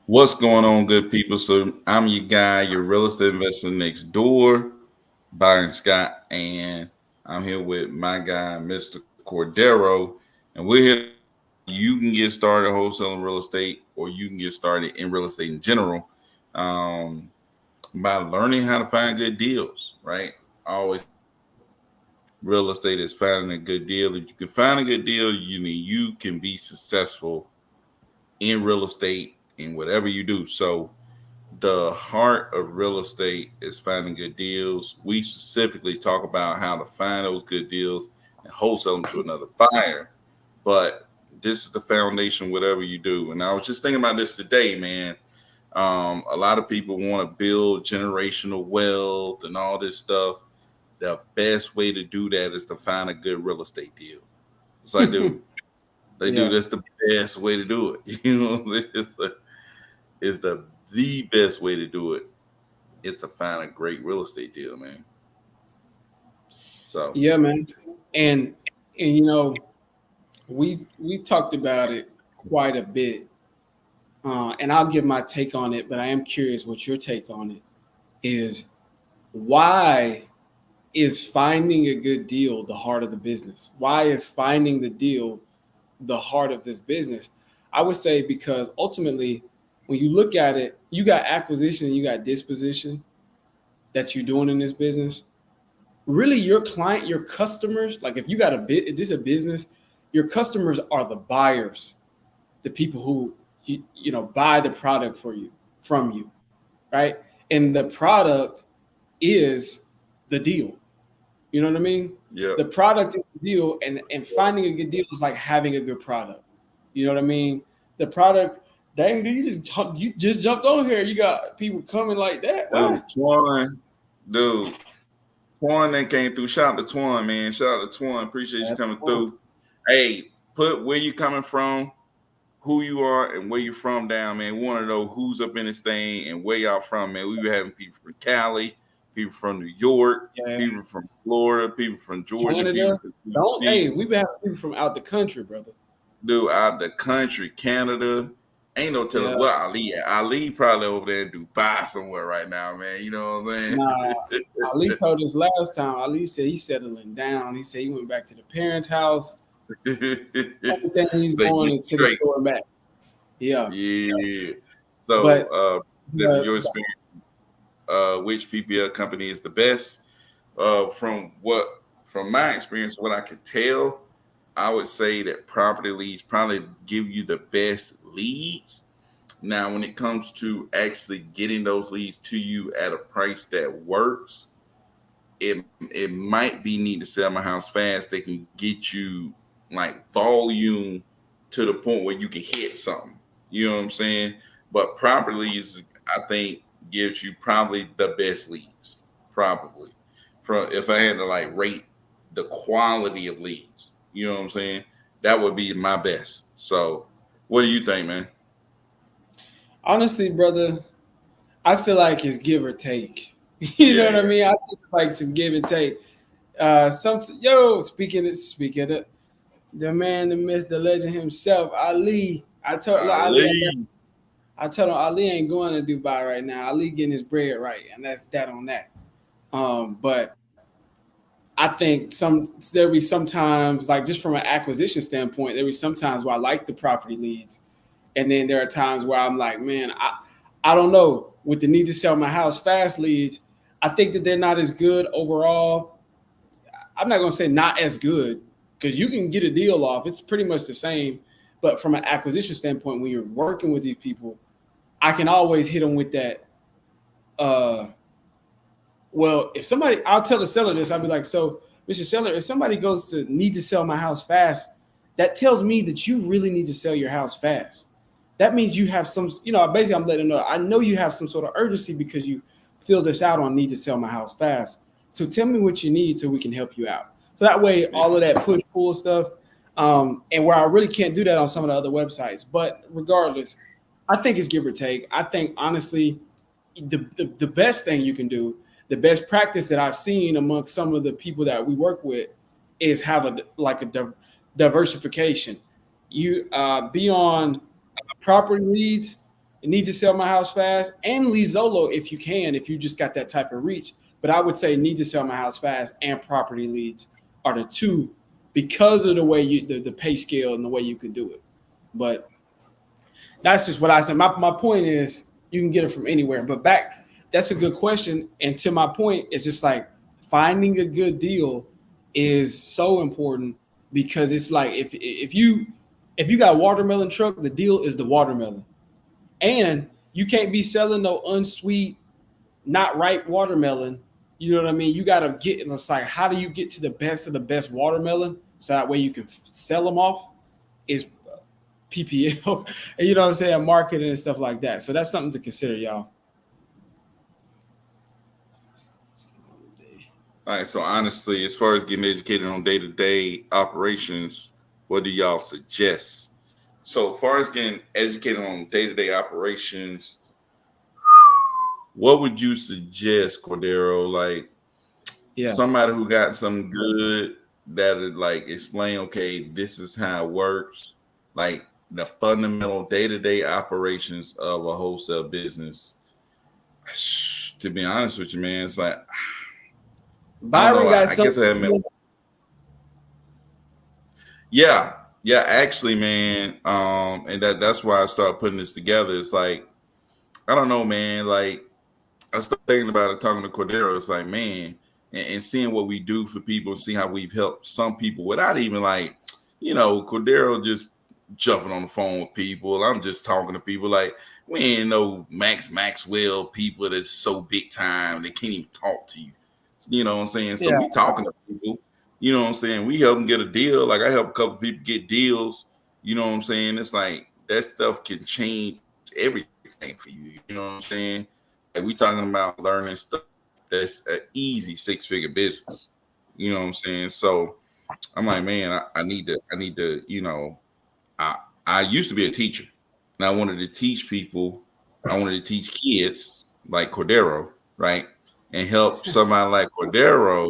What's going on, good people? So I'm your guy, your real estate investor next door, Byron Scott, and I'm here with my guy, Mr. Cordero, and we're here to talk about how you can get started wholesaling real estate, or you can get started in real estate in general, um, by learning how to find good deals. Right? I always say real estate is finding a good deal. If you can find a good deal, you can be successful in real estate in whatever you do. So the heart of real estate is finding good deals. We specifically talk about how to find those good deals and wholesale them to another buyer. But this is the foundation, whatever you do. And I was just thinking about this today, man. A lot of people want to build generational wealth and all this stuff. The best way to do that is to find a good real estate deal. It's like, dude, they do Yeah. that's the best way to do it. It's the best way to do it is to find a great real estate deal, man. So Yeah, man. And we've talked about it quite a bit. And I'll give my take on it, but I am curious what your take on it is. Why is finding a good deal the heart of the business? Why is finding the deal the heart of this business? I would say because ultimately, when you look at it, you got acquisition and you got disposition that you're doing in this business. Really, your client, your customers, like if you got a bit, if this is a business, your customers are the buyers, the people who buy the product for you from you, right? And the product is the deal. You know what I mean? yeah, The product is the deal, and finding a good deal is like having a good product. You know what I mean? The product, dang, dude, you just jumped on here. You got people coming like that. Why? dude, dude, Twan that came through. Shout out to Twan, man. Shout out to Twan. Appreciate you That's coming fun. through. Hey, put where you coming from, who you are, and where you from down, man. We want to know who's up in this thing and where y'all from, man. We be having people from Cali, people from New York, Yeah, people from Florida, people from Georgia, people Canada. from Don't Tennessee, hey, we've been having people from out the country, brother. dude, out the country, Canada. Ain't no telling Yeah. what Ali at. Ali probably over there in Dubai somewhere right now, man. You know what I'm Nah, saying? Ali told us last time. Ali said he's settling down. He said he went back to the parents' house. Everything he's They going get is to the straight. store back. Yeah. Yeah. So, But from the, your experience, which PPL company is the best? From my experience, what I could tell, I would say that property leads probably give you the best leads. Now, when it comes to actually getting those leads to you at a price that works, it might be need to sell my house fast. They can get you like volume to the point where you can hit something. You know what I'm saying? But property leads, I think, gives you probably the best leads. Probably, from if I had to like rate the quality of leads, you know what I'm saying? That would be my best. So, what do you think, man? honestly, brother, I feel like it's give or take. You know Yeah, what I yeah. mean? I think it's like some give and take. Speaking of the man, the myth, the legend himself, Ali. Ali, Ali. I told him Ali ain't going to Dubai right now. Ali getting his bread right, and that's that on that. But I think there be sometimes like just from an acquisition standpoint, there be sometimes where I like the property leads, and then there are times where I'm like, man, I don't know with the need to sell my house fast leads. I think that they're not as good overall. I'm not gonna say not as good because you can get a deal off. It's pretty much the same, but from an acquisition standpoint, when you're working with these people, I can always hit them with that. Uh, well, if somebody, I'll tell the seller this. I'll be like, so, Mr. Seller, if somebody goes to need to sell my house fast, that tells me that you really need to sell your house fast. That means you have some, basically, I'm letting them know. I know you have some sort of urgency because you filled this out on need to sell my house fast. So tell me what you need so we can help you out. So that way, Yeah. all of that push pull stuff, and where I really can't do that on some of the other websites. But regardless, I think it's give or take. I think honestly, the best thing you can do, the best practice that I've seen amongst some of the people that we work with, is have a diversification. You be on property leads, Need to Sell My House Fast and Lee Zolo if you can, if you just got that type of reach. But I would say Need to Sell My House Fast and Property Leads are the two because of the way the pay scale and the way you can do it. But that's just what I said. My point is you can get it from anywhere. But that's a good question. And to my point, it's just like finding a good deal is so important because it's like if you got watermelon truck, the deal is the watermelon. And you can't be selling no unsweet, not ripe watermelon. You know what I mean? You got to get, it's like, how do you get to the best of the best watermelon so that way you can sell them off? Is PPL, and you know what I'm saying, marketing and stuff like that. So that's something to consider, y'all. All right. So honestly, as far as getting educated on day-to-day operations, what do y'all suggest? So as far as getting educated on day-to-day operations, what would you suggest, Cordero? Like somebody who got some good that would like explain, okay, this is how it works. Like the fundamental day-to-day operations of a wholesale business. To be honest with you, man, it's like Byron got something. I guess I haven't. Yeah, actually, man. And that's why I started putting this together. It's like, I don't know, man. Like, I started thinking about it, talking to Cordero. It's like, man, and seeing what we do for people, see how we've helped some people without even like, Cordero just jumping on the phone with people. I'm just talking to people. Like, we ain't no Maxwell people that's so big time they can't even talk to you. You know what I'm saying? So we talking to people. You know what I'm saying? We help them get a deal. Like I help a couple people get deals. You know what I'm saying? It's like that stuff can change everything for you. You know what I'm saying? Like we talking about learning stuff that's an easy 6-figure business. You know what I'm saying? So I'm like, man, I need to, I used to be a teacher and I wanted to teach people. I wanted to teach kids like Cordero, right? And help somebody like Cordero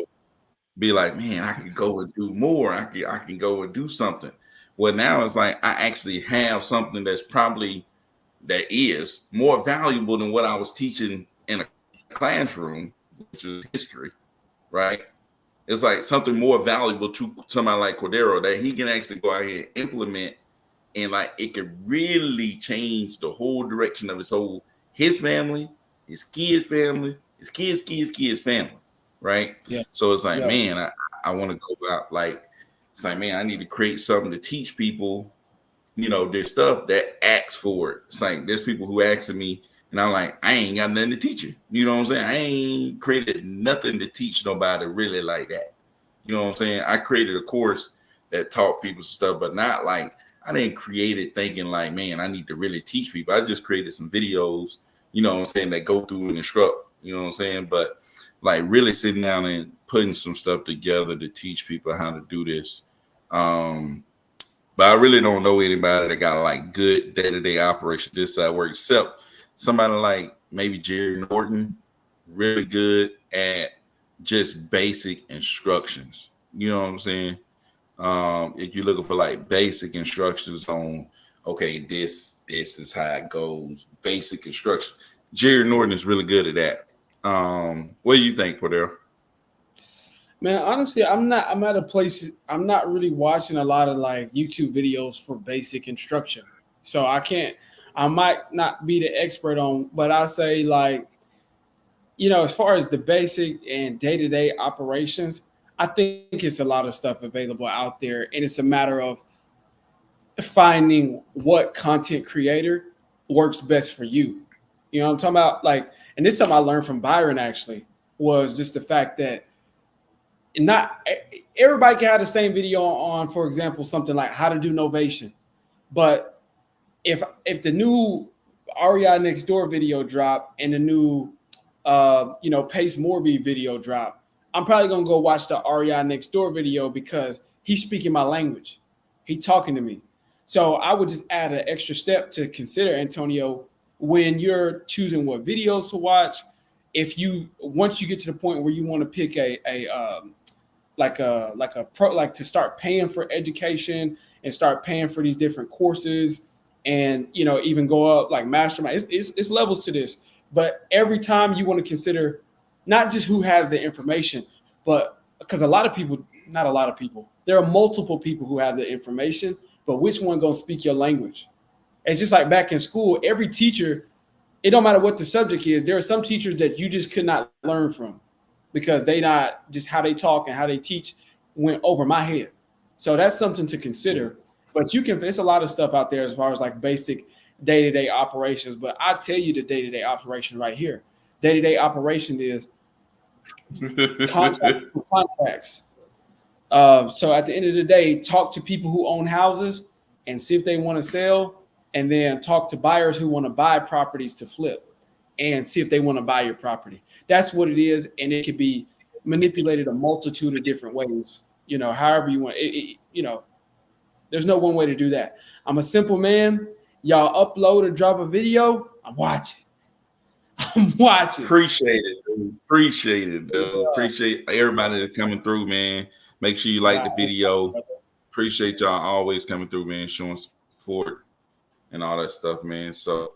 be like, man, I can go and do more. I can go and do something. Well, now it's like I actually have something that is more valuable than what I was teaching in a classroom, which is history, right? It's like something more valuable to somebody like Cordero that he can actually go out here and implement, and like it could really change the whole direction of his family, his kids' family, his kids' family. Right. Yeah. So it's like, man, I want to go out. Like, it's like, man, I need to create something to teach people, there's stuff that asks for it. It's like, there's people who ask me and I'm like, I ain't got nothing to teach you. You know what I'm saying? I ain't created nothing to teach nobody really like that. You know what I'm saying? I created a course that taught people stuff, but not like, I didn't create it thinking like, man, I need to really teach people. I just created some videos, you know what I'm saying, that go through and instruct, you know what I'm saying? But like really sitting down and putting some stuff together to teach people how to do this. But I really don't know anybody that got like good day-to-day operation this side work, except somebody like maybe Jerry Norton, really good at just basic instructions. You know what I'm saying? If you're looking for like basic instructions on, okay, this is how it goes, basic instructions. Jerry Norton is really good at that. What do you think, Cordero? Man, honestly, I'm at a place, I'm not really watching a lot of like YouTube videos for basic instruction. So I might not be the expert on, but I say like, as far as the basic and day-to-day operations, I think it's a lot of stuff available out there. And it's a matter of finding what content creator works best for you. You know what I'm talking about? Like, and this is something I learned from Byron actually, was just the fact that not everybody can have the same video on, for example, something like how to do Novation. But if the new REI Next Door video drop and the new Pace Morby video drop, I'm probably gonna go watch the REI Next Door video because he's speaking my language. He's talking to me. So I would just add an extra step to consider, Antonio, when you're choosing what videos to watch. Once you get to the point where you want to pick to start paying for education and start paying for these different courses and even go up like mastermind. It's levels to this, but every time you want to consider not just who has the information, but because not a lot of people, there are multiple people who have the information, but which one gonna speak your language? It's just like back in school, every teacher, it don't matter what the subject is. There are some teachers that you just could not learn from because they not just how they talk and how they teach went over my head. So that's something to consider. But it's a lot of stuff out there as far as like basic day-to-day operations. But I tell you the day-to-day operation right here. Day-to-day operation is contacts. So at the end of the day, talk to people who own houses and see if they want to sell, and then talk to buyers who want to buy properties to flip and see if they want to buy your property. That's what it is, and it can be manipulated a multitude of different ways. However you want it. There's no one way to do that. I'm a simple man. Y'all upload or drop a video, I'm watching. Appreciate it, dude. Appreciate everybody that's coming through, man. Make sure you like the video. Appreciate y'all always coming through, man, showing support and all that stuff, man. So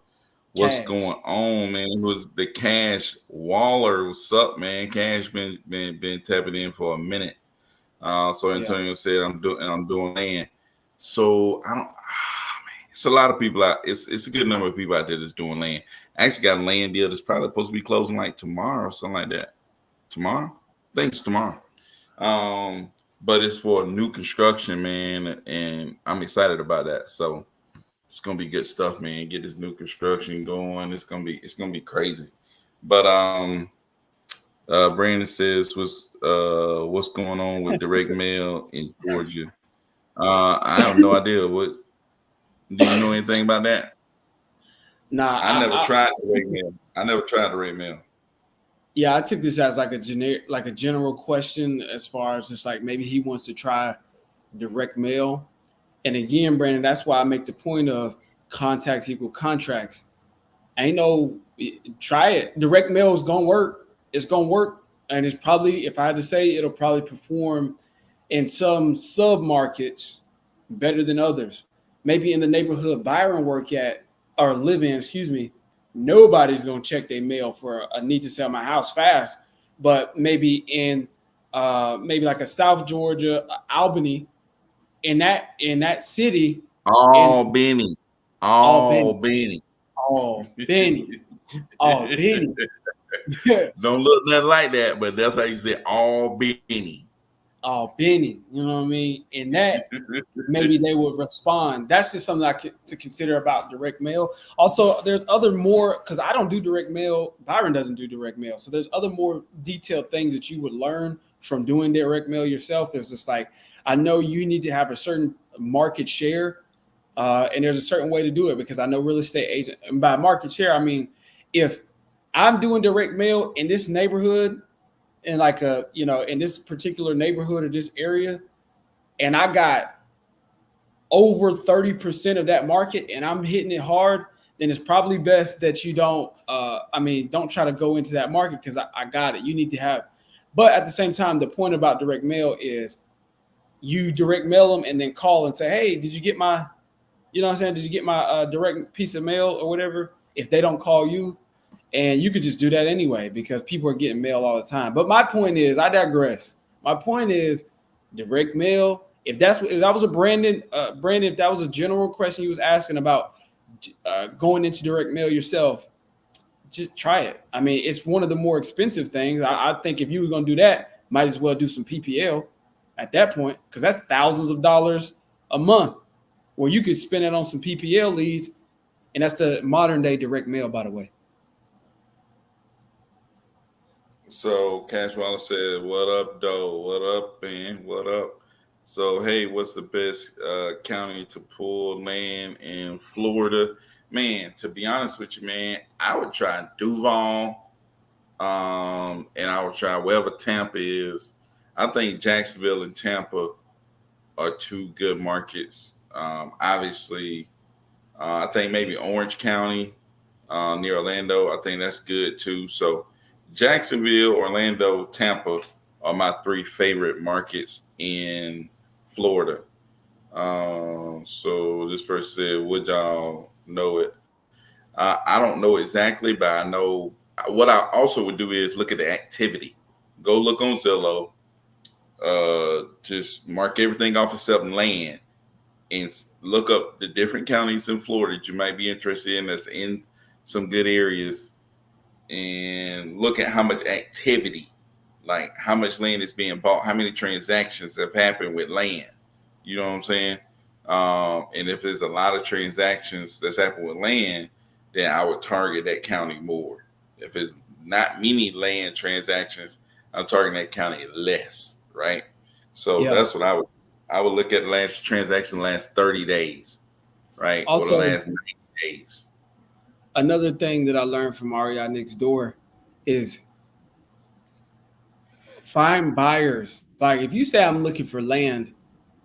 what's going on, man? It was the Cash Waller. What's up, man? Cash been tapping in for a minute. So Antonio said I'm doing land. So I don't it's a lot of people out. It's a good number of people out there that's doing land. I actually got a land deal that's probably supposed to be closing like tomorrow or something like that. Tomorrow? I think it's tomorrow. But it's for new construction, man, and I'm excited about that. So it's gonna be good stuff, man. Get this new construction going. It's gonna be crazy. But Brandon says what's going on with direct mail in Georgia. I have no idea. What do you know anything about that? Nah, I never tried direct mail. I never tried direct mail. Yeah, I took this as like a general question as far as just like maybe he wants to try direct mail. And again, Brandon, that's why I make the point of contacts equal contracts. Try it. Direct mail is gonna work. It's gonna work, and it's probably, if I had to say, it'll probably perform in some sub markets better than others. Maybe in the neighborhood Byron live in, nobody's gonna check their mail for a need to sell my house fast. But maybe in maybe like a South Georgia, Albany, in that city, Benny. Don't look nothing like that, but that's how you say Benny. Benny, you know what I mean? And that maybe they would respond. That's just something to consider about direct mail. Also, there's other more, because I don't do direct mail. Byron doesn't do direct mail. So there's other more detailed things that you would learn from doing direct mail yourself. It's just like, I know you need to have a certain market share, and there's a certain way to do it, because I know real estate agent, and by market share, I mean, if I'm doing direct mail in this neighborhood, in like in this particular neighborhood or this area, and I got over 30% of that market and I'm hitting it hard, then it's probably best that you don't try to go into that market, because I got it. You need to have, but at the same time, the point about direct mail is you direct mail them and then call and say, hey, did you get my, did you get my direct piece of mail or whatever? If they don't call you, and you could just do that anyway, because people are getting mail all the time. But my point is, I digress. My point is, direct mail. If that was a Brandon, if that was a general question you was asking about going into direct mail yourself, just try it. I mean, it's one of the more expensive things. I think if you was going to do that, might as well do some PPL at that point, because that's thousands of dollars a month, where you could spend it on some PPL leads, and that's the modern day direct mail, by the way. So Cash Waller said, what up, though? What up, man? What up? So, hey, what's the best county to pull land in Florida? Man, to be honest with you, man, I would try Duval, and I would try wherever Tampa is. I think Jacksonville and Tampa are two good markets. Obviously, I think maybe Orange County near Orlando, I think that's good too. So Jacksonville, Orlando, Tampa are my three favorite markets in Florida. So this person said, would y'all know it? I don't know exactly, but I know what I also would do is look at the activity. Go look on Zillow. Just mark everything off except land, and look up the different counties in Florida that you might be interested in that's in some good areas, and look at how much activity, like how much land is being bought, how many transactions have happened with land. You know what I'm saying? And if there's a lot of transactions that's happened with land, then I would target that county more. If it's not many land transactions, I'm targeting that county less, right? So Yeah. that's what I would look at the last transaction last 30 days, right? Or the Also, last 90 days. another thing that I learned from REI Next Door is find buyers. Like if you say I'm looking for land,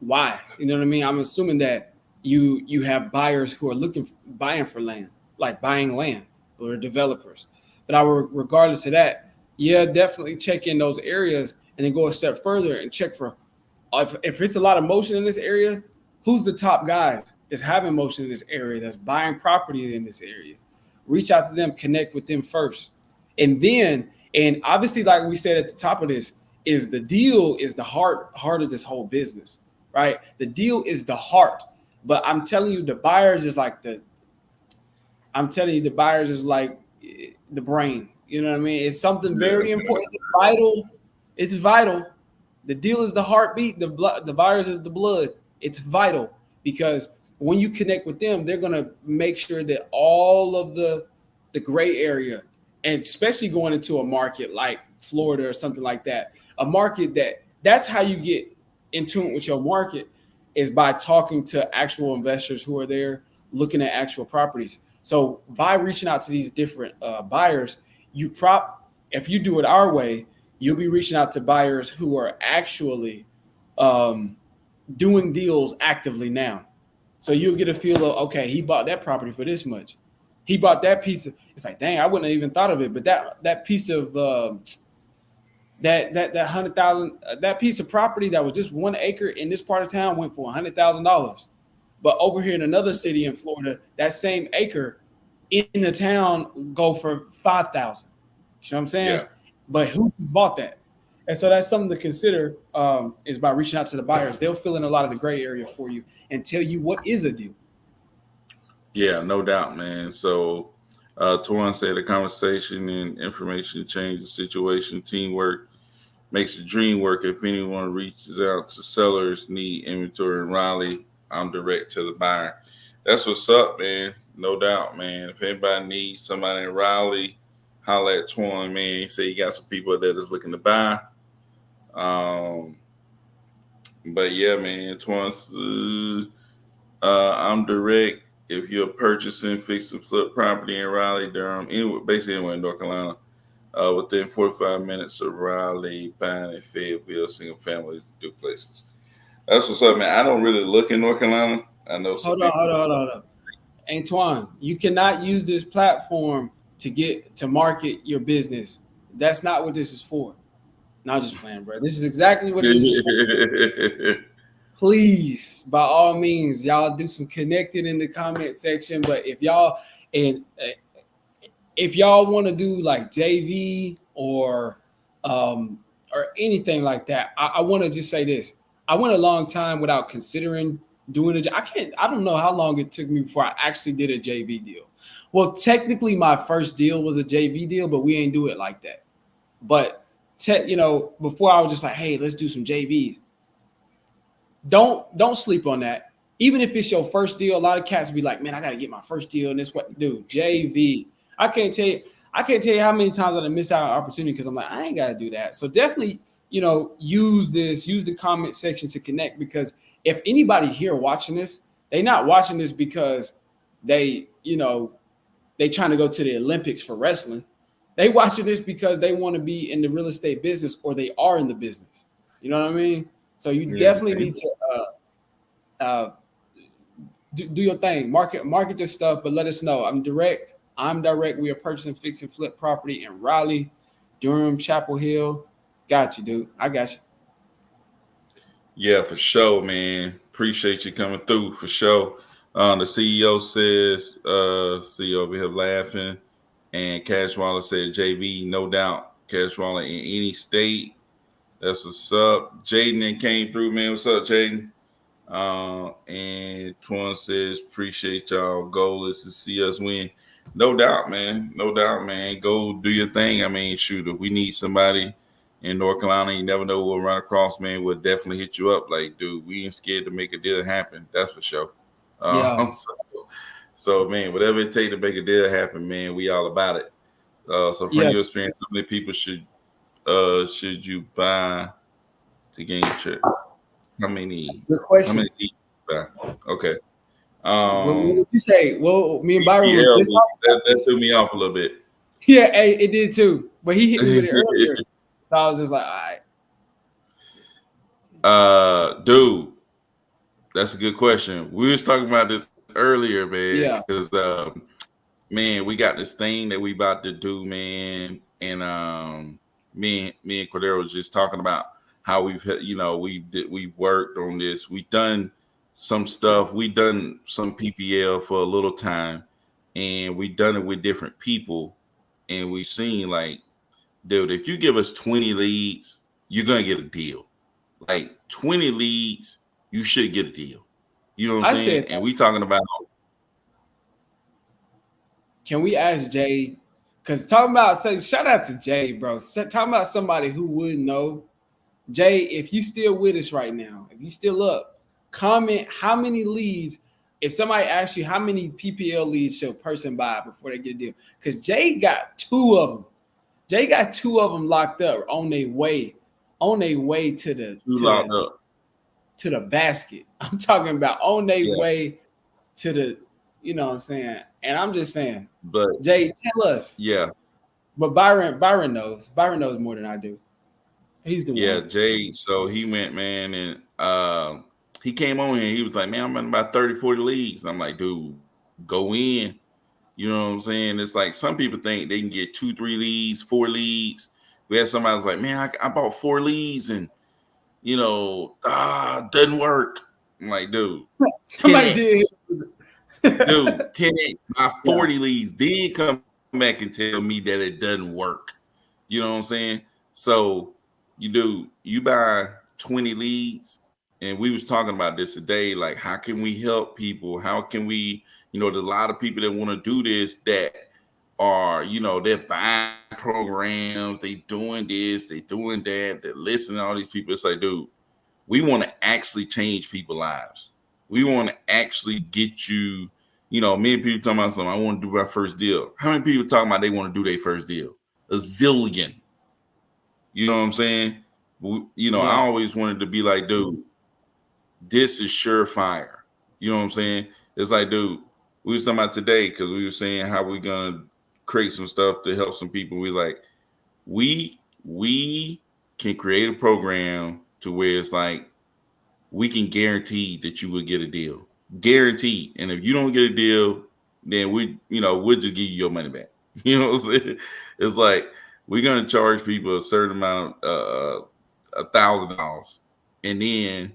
why? You know what I mean? I'm assuming that you have buyers who are buying for land, like buying land or developers. But regardless of that, yeah, definitely check in those areas and then go a step further and check for if it's a lot of motion in this area, who's the top guys that's having motion in this area, that's buying property in this area. Reach out to them, connect with them first. And obviously, like we said at the top of this, is the deal is the heart of this whole business, right? The deal is the heart. But I'm telling you, the buyers is like the brain. You know what I mean? It's something very important. It's vital. It's vital. The deal is the heartbeat. The virus is the blood. It's vital because when you connect with them, they're gonna make sure that all of the gray area, and especially going into a market like Florida or something like that, a market that's how you get in tune with your market is by talking to actual investors who are there looking at actual properties. So by reaching out to these different buyers, if you do it our way, you'll be reaching out to buyers who are actually um, doing deals actively now. So you'll get a feel of, okay, he bought that property for this much. He bought that piece of. It's like, dang, I wouldn't have even thought of it. But that piece of that 100,000 that piece of property that was just 1 acre in this part of town went for $100,000. But over here in another city in Florida, that same acre in the town go for 5,000. You know what I'm saying? Yeah. But who bought that? And so that's something to consider is by reaching out to the buyers. They'll fill in a lot of the gray area for you and tell you what is a deal. Yeah, no doubt, man. So, Tuan said the conversation and information change the situation. Teamwork makes the dream work. If anyone reaches out to sellers need inventory in Raleigh, I'm direct to the buyer. That's what's up, man. No doubt, man. If anybody needs somebody in Raleigh, holla at Tuan, man. He said you got some people that is looking to buy. Um, but yeah, man, Tuan's I'm direct. If you're purchasing, fix and flip property in Raleigh, Durham, anywhere, basically anywhere in North Carolina, within 45 minutes of Raleigh, buying in Fayetteville, single families, duplexes. That's what's up, man. I don't really look in North Carolina. I know some people. Hold on. Antoine, you cannot use this platform to market your business. That's not what this is for. Not just playing, bro. This is exactly what this is for. Please, by all means, y'all do some connecting in the comment section. But if y'all want to do like JV or anything like that, I want to just say this. I went a long time without considering doing it. I don't know how long it took me before I actually did a JV deal. Well, technically my first deal was a JV deal, but we ain't do it like that. But before I was just like, hey, let's do some JVs. Don't sleep on that. Even if it's your first deal, a lot of cats be like, man, I got to get my first deal. And this what dude, JV. I can't tell you how many times I missed out on an opportunity because I'm like, I ain't got to do that. So definitely, use the comment section to connect, because if anybody here watching this, they not watching this because they trying to go to the Olympics for wrestling. They watching this because they want to be in the real estate business or they are in the business. You know what I mean? So you definitely need to do your thing, market your stuff, but let us know. I'm direct. We are purchasing, fix, and flip property in Raleigh, Durham, Chapel Hill. Got you, dude. I got you. Yeah, for sure, man. Appreciate you coming through for sure. The CEO says, CEO over here laughing, and Cash Waller said, JV, no doubt, Cash Waller in any state. That's what's up. Jaden then came through, man. What's up, Jaden? And Twan says, appreciate y'all. Goal is to see us win. No doubt, man. No doubt, man. Go do your thing. I mean, shoot, if we need somebody in North Carolina, you never know we'll run across, man. We'll definitely hit you up. Like, dude, we ain't scared to make a deal happen. That's for sure. Yeah. So, man, whatever it takes to make a deal happen, man, we all about it. So from your experience, how many people should you buy to gain checks? How many? Good question. How many? Okay. What did you say? Well, me and Byron was that threw me off a little bit. Yeah, hey, it did too. But he hit me with it earlier, so I was just like, all right. Dude, that's a good question. We was talking about this earlier, man. Yeah. Because man, we got this thing that we about to do, man, and me and Cordero was just talking about how we've we worked on this. We've done some stuff. We've done some PPL for a little time, and we've done it with different people, and we've seen like, dude, if you give us 20 leads, you're gonna get a deal. Like 20 leads, you should get a deal. You know what I'm saying? And we talking about. Can we ask Jay? Because talking about, shout out to Jay, bro. Talking about somebody who would know. Jay, if you still with us right now, if you still up, comment how many leads. If somebody asks you how many PPL leads should a person buy before they get a deal, because Jay got 2 of them. Jay got 2 of them locked up on their way to the basket. I'm talking about on their way to the, you know what I'm saying? And I'm just saying, but Jay, tell us. Yeah. But Byron knows. Byron knows more than I do. He's the one. Jay. So he went, man, and he came on here. He was like, man, I'm in about 30, 40 leagues. I'm like, dude, go in. You know what I'm saying? It's like some people think they can get 2, 3 leads, 4 leads. We had somebody was like, man, I bought 4 leads and, doesn't work. I'm like, dude. Somebody did. Dude, 10X, my 40 leads, then come back and tell me that it doesn't work. You know what I'm saying? So you buy 20 leads, and we was talking about this today, like how can we help people? How can we, there's a lot of people that want to do this that are, they're buying programs, they doing this, they doing that, they're listening to all these people. It's like, dude, we want to actually change people's lives. We want to actually get you, many people talking about something, I want to do my first deal. How many people talking about they want to do their first deal? A zillion. You know what I'm saying? I always wanted to be like, dude, this is surefire. You know what I'm saying? It's like, dude, we was talking about today because we were saying how we're going to create some stuff to help some people. We like, we can create a program to where it's like, we can guarantee that you will get a deal. Guaranteed. And if you don't get a deal, then we'll just give you your money back. You know what I'm saying? It's like we're gonna charge people a certain amount of $1,000, and then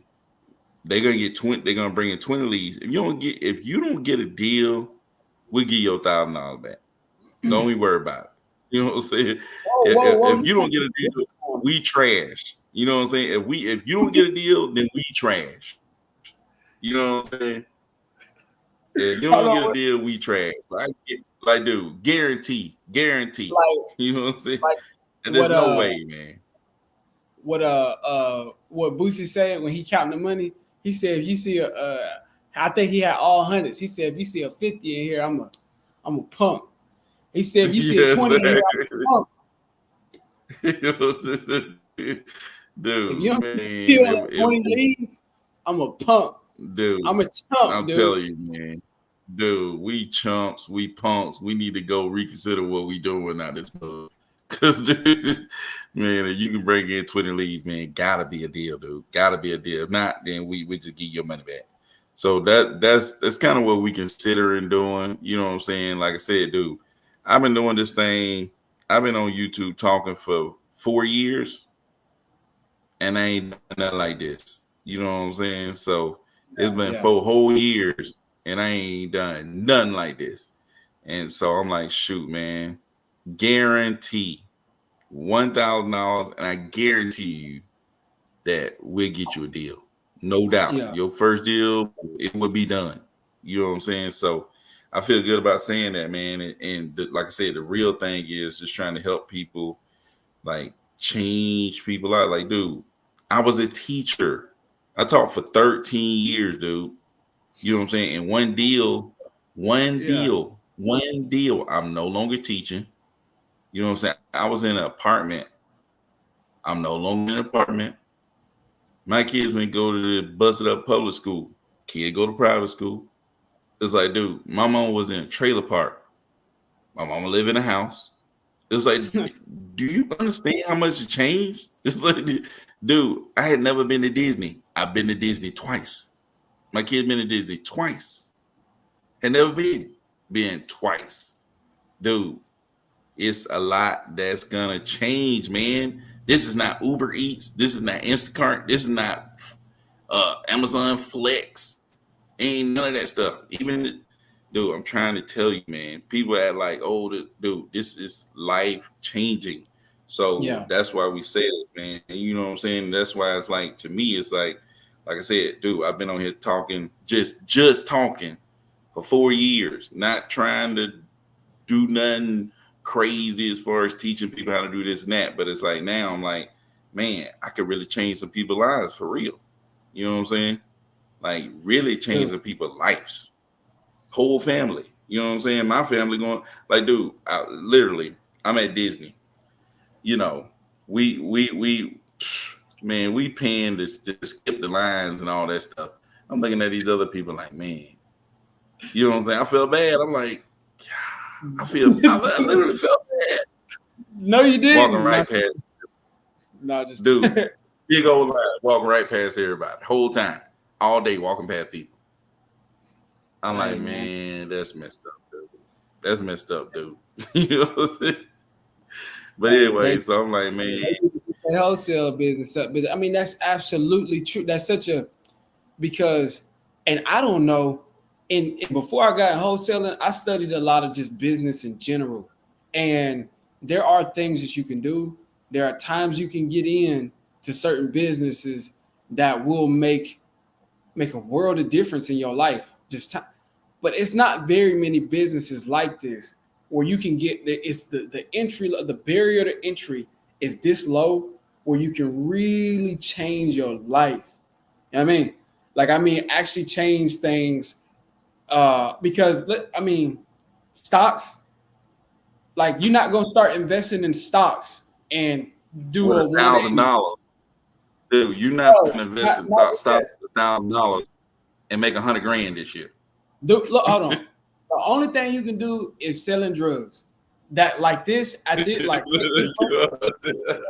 they're gonna get 20. They're gonna bring in 20 leads. If you don't get a deal, we'll give you $1,000 back. Don't be worried about it. You know what I'm saying? If you don't get a deal, we trash. You know what I'm saying? If you don't get a deal, then we trash. You know what I'm saying? If you don't get a deal, we trash. Like, dude, guarantee. Like, you know what I'm saying? Like, and there's no way, man. What Boosie said when he counting the money, he said if you see I think he had all hundreds. He said if you see a 50 in here, I'm a pump. He said if you see a 20 in here, I'm a pump. Dude, if you don't 20 leads, I'm a pump. Dude, I'm a chump. I'm telling you, man. Dude, we chumps, we punks. We need to go reconsider what we doing now this month. Because, man, if you can bring in 20 leads, man, gotta be a deal, dude. Gotta be a deal. If not, then we just give your money back. So that's kind of what we considering doing. You know what I'm saying? Like I said, dude, I've been doing this thing. I've been on YouTube talking for 4 years. And I ain't done nothing like this. You know what I'm saying? So it's been Yeah. 4 whole years and I ain't done nothing like this. And so I'm like, shoot, man, guarantee $1,000, and I guarantee you that we'll get you a deal. No doubt. Yeah. Your first deal, it will be done. You know what I'm saying? So I feel good about saying that, man. Like I said, the real thing is just trying to help people, like change people out. Like, dude, I was a teacher. I taught for 13 years, dude. You know what I'm saying? And Yeah. one deal. I'm no longer teaching. You know what I'm saying? I was in an apartment. I'm no longer in an apartment. My kids went go to the busted up public school. Kid go to private school. It's like, dude, my mom was in a trailer park. My mama live in a house. It's like, do you understand how much it changed? It's like, dude, I had never been to Disney. I've been to Disney twice. My kid been to Disney twice. Had never been twice. Dude, it's a lot that's gonna change, man. This is not Uber Eats. This is not Instacart. This is not Amazon Flex. Ain't none of that stuff. Even, dude, I'm trying to tell you, man. People act like, oh, dude, this is life changing. So Yeah. that's why we say it, man. And you know what I'm saying? That's why it's like, to me, it's like I said, dude, I've been on here talking, just talking for 4 years, not trying to do nothing crazy as far as teaching people how to do this and that. But it's like now I'm like, man, I could really change some people's lives for real. You know what I'm saying? Like really change some people's lives. Whole family. You know what I'm saying? My family going like, dude, I'm at Disney. You know, we man, we paying to skip the lines and all that stuff. I'm looking at these other people like, man, you know what I'm saying? I feel bad. I'm like, I literally felt bad. No, you didn't. Walking right past. No, just Dude, big old line, walking right past everybody, whole time, all day walking past people. I'm like, man, that's messed up, dude. That's messed up, dude. You know what I'm saying? But anyway, so I'm like, man, the wholesale business. But I mean, that's absolutely true. That's such a because, and I don't know. And before I got in wholesaling, I studied a lot of just business in general. And there are things that you can do. There are times you can get in to certain businesses that will make a world of difference in your life. But it's not very many businesses like this where you can get it's the entry, the barrier to entry is this low where you can really change your life. You know what I mean? Actually change things because stocks, like you're not going to start investing in stocks and do with a $1,000, dude, you're not going to invest in stock $1,000 and make 100 grand this year. Look, hold on. The only thing you can do is selling drugs. That like this, I did like this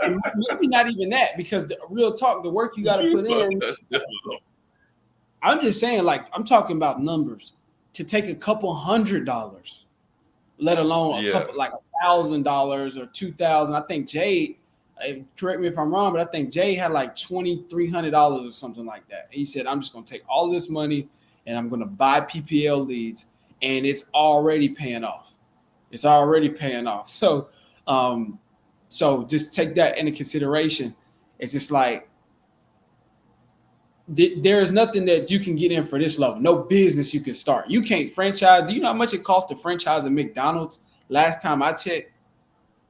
and maybe not even that because the real talk, the work you got to put in. I'm just saying, like I'm talking about numbers to take a couple $100, let alone a couple like $1,000 or $2,000. I think Jay, correct me if I'm wrong, but I think Jay had like $2,300 or something like that. And he said, "I'm just going to take all this money and I'm going to buy PPL leads, and it's already paying off. It's already paying off." So, so just take that into consideration. It's just like there is nothing that you can get in for this level. No business you can start. You can't franchise. Do you know how much it costs to franchise a McDonald's? Last time I checked,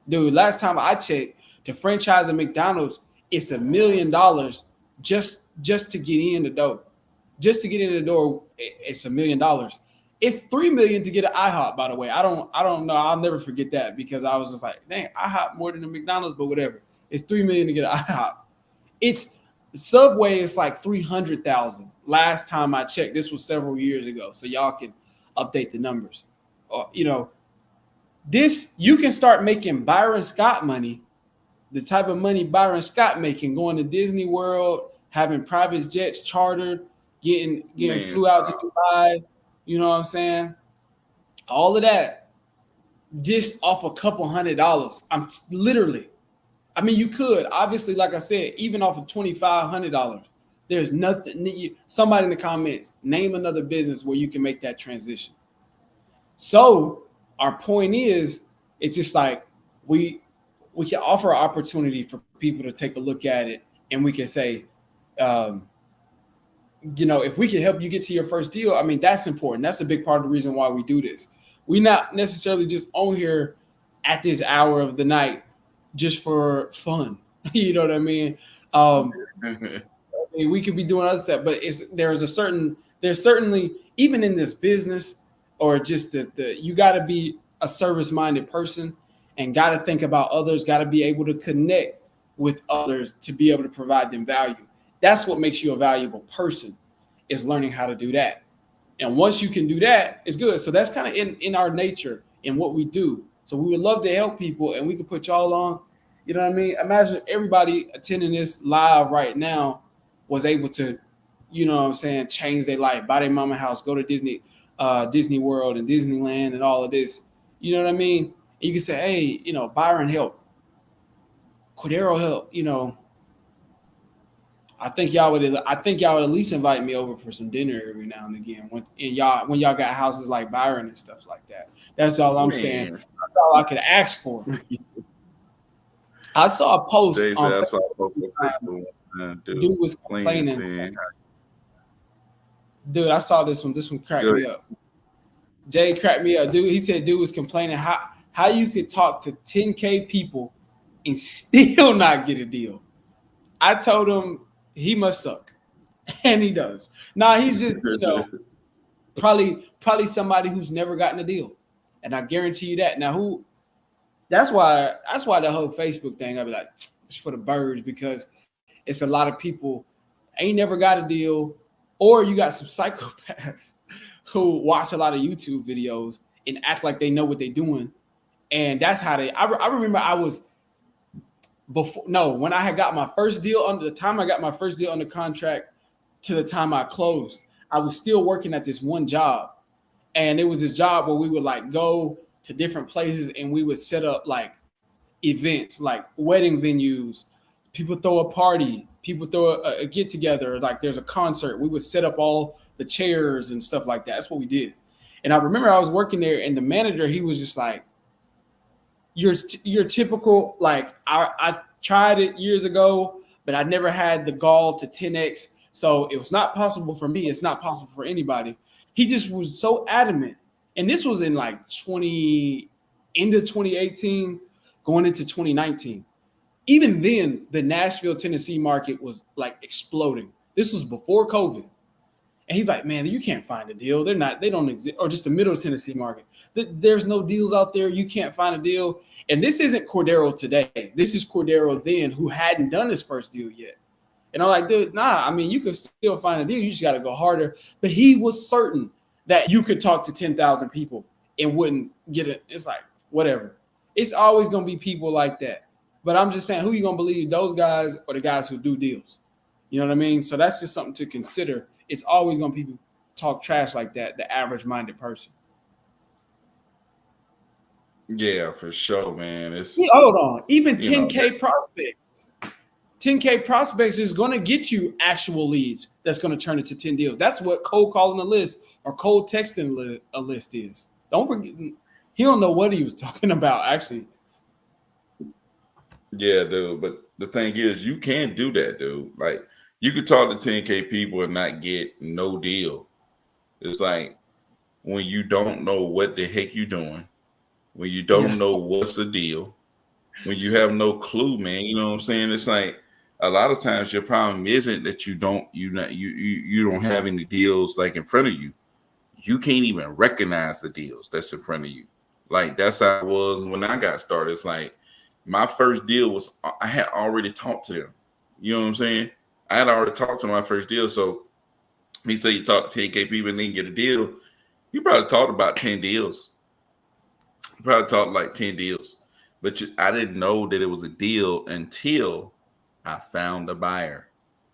dude. Last time I checked, to franchise a McDonald's, it's $1 million just to get in the door. Just to get in the door, it's $1 million. It's $3 million to get an IHOP. By the way, I don't know. I'll never forget that because I was just like, dang, IHOP more than a McDonald's, but whatever. It's $3 million to get an IHOP. It's Subway is like 300,000. Last time I checked, this was several years ago, so y'all can update the numbers. This you can start making Byron Scott money, the type of money Byron Scott making, going to Disney World, having private jets chartered, getting flew out to Dubai. You know what I'm saying? All of that just off a couple $100. I'm literally. I mean, you could obviously, like I said, even off of $2,500. There's nothing. Somebody in the comments, name another business where you can make that transition. So our point is, it's just like we can offer an opportunity for people to take a look at it, and we can say, um, if we can help you get to your first deal, I mean, that's important. That's a big part of the reason why we do this. We're not necessarily just on here at this hour of the night just for fun. You know what I mean? We could be doing other stuff, but there's certainly, even in this business, or just you got to be a service-minded person and got to think about others, got to be able to connect with others to be able to provide them value. That's what makes you a valuable person, is learning how to do that. And once you can do that, it's good. So that's kind of in our nature, in what we do. So we would love to help people, and we could put y'all on. You know what I mean? Imagine everybody attending this live right now was able to, you know what I'm saying, change their life, buy their mama house, go to Disney World and Disneyland and all of this. You know what I mean? And you can say, hey, Byron help, Cordero help. I think y'all would at least invite me over for some dinner every now and again when y'all got houses like Byron and stuff like that. That's all I'm saying. That's all I could ask for. I saw a post. Dude was complaining. Dude, I saw this one. This one cracked me up. Jay cracked me up. He said dude was complaining how you could talk to 10K people and still not get a deal. I told him he must suck. And he does. Nah, he's just, probably somebody who's never gotten a deal. And I guarantee you that. Now that's why the whole Facebook thing, I'd be like, it's for the birds, because it's a lot of people ain't never got a deal, or you got some psychopaths who watch a lot of YouTube videos and act like they know what they're doing. And that's how I remember when I had got my first deal, under the time I got my first deal under contract to the time I closed, I was still working at this one job. And it was this job where we would like go to different places and we would set up like events, like wedding venues. People throw a party, people throw a get together, like there's a concert. We would set up all the chairs and stuff like that. That's what we did. And I remember I was working there, and the manager, he was just like, you're typical, like I tried it years ago, but I never had the gall to 10X. So it was not possible for me. It's not possible for anybody. He just was so adamant. And this was in like end of 2018, going into 2019. Even then, the Nashville, Tennessee market was like exploding. This was before COVID. And he's like, man, you can't find a deal. They don't exist. Or just the middle Tennessee market. There's no deals out there. You can't find a deal. And this isn't Cordero today. This is Cordero then, who hadn't done his first deal yet. And I'm like, dude, nah, I mean, you could still find a deal. You just got to go harder. But he was certain that you could talk to 10,000 people and wouldn't get it. It's like, whatever. It's always going to be people like that. But I'm just saying, who you going to believe, those guys or the guys who do deals? You know what I mean? So that's just something to consider. It's always going to be people talk trash like that, the average-minded person. Yeah, for sure, man. Hold on. Even 10K prospects. 10K prospects is going to get you actual leads that's going to turn into 10 deals. That's what cold calling a list or cold texting a list is. Don't forget, he don't know what he was talking about, actually. Yeah, dude. But the thing is, you can't do that, dude. Like, you could talk to 10K people and not get no deal. It's like when you don't know what the heck you're doing, when you don't know what's the deal, when you have no clue, man. You know what I'm saying? It's like a lot of times your problem isn't that you don't have any deals like in front of you. You can't even recognize the deals that's in front of you. Like, that's how it was when I got started. It's like my first deal was, I had already talked to them. You know what I'm saying? I had already talked to my first deal. So he said you talk to 10K people and then get a deal. You probably talked about 10 deals. You probably talked like 10 deals. But I didn't know that it was a deal until I found a buyer,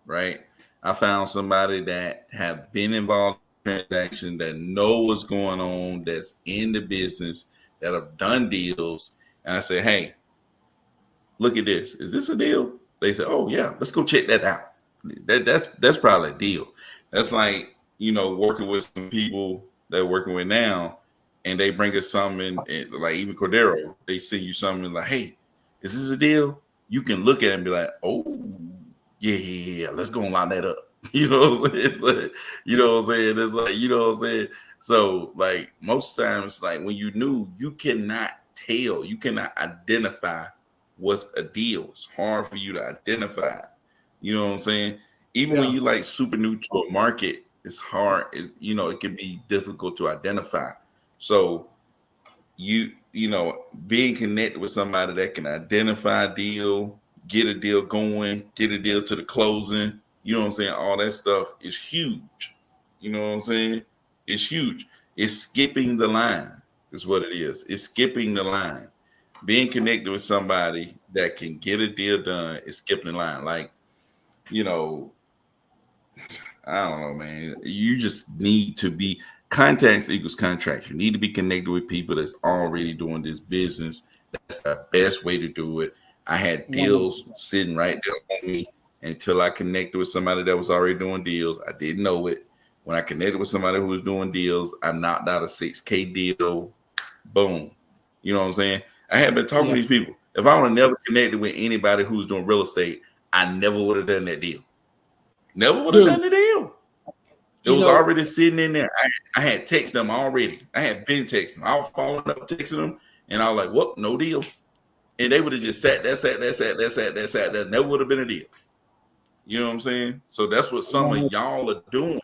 right? I found somebody that have been involved in the transaction, that know what's going on, that's in the business, that have done deals. And I said, hey, look at this. Is this a deal? They said, oh, yeah, let's go check that out. That's probably a deal. That's like, working with some people that we're working with now, and they bring us something, and like even Cordero, they send you something like, "Hey, is this a deal?" You can look at it and be like, "Oh, yeah, let's go and line that up." You know what I'm saying? It's like, you know what I'm saying? It's like, you know what I'm saying? So like most times, like when you new, you cannot tell, you cannot identify what's a deal. It's hard for you to identify. You know what I'm saying? Even when Yeah. you like super new to a market, it's hard. It can be difficult to identify. So being connected with somebody that can identify a deal, get a deal going, get a deal to the closing, you know what I'm saying? All that stuff is huge. You know what I'm saying? It's huge. It's skipping the line, is what it is. It's skipping the line. Being connected with somebody that can get a deal done is skipping the line. Like, you know, I don't know, man. You just need to be contacts equals contracts. You need to be connected with people that's already doing this business. That's the best way to do it. I had deals 100%. sitting right there on me until I connected with somebody that was already doing deals. I didn't know it. When I connected with somebody who was doing deals, I knocked out a 6K deal. Boom. You know what I'm saying? I had been talking Yeah. to these people. If I would have never connected with anybody who's doing real estate, I never would have done that deal. Never would have done Dude, the deal. It you was know, already sitting in there. I had texted them already. I had been texting them. I was following up, texting them, and I was like, "Whoop, no deal." And they would have just sat there. Never would have been a deal. You know what I'm saying? So that's what some of 100%. y'all are doing.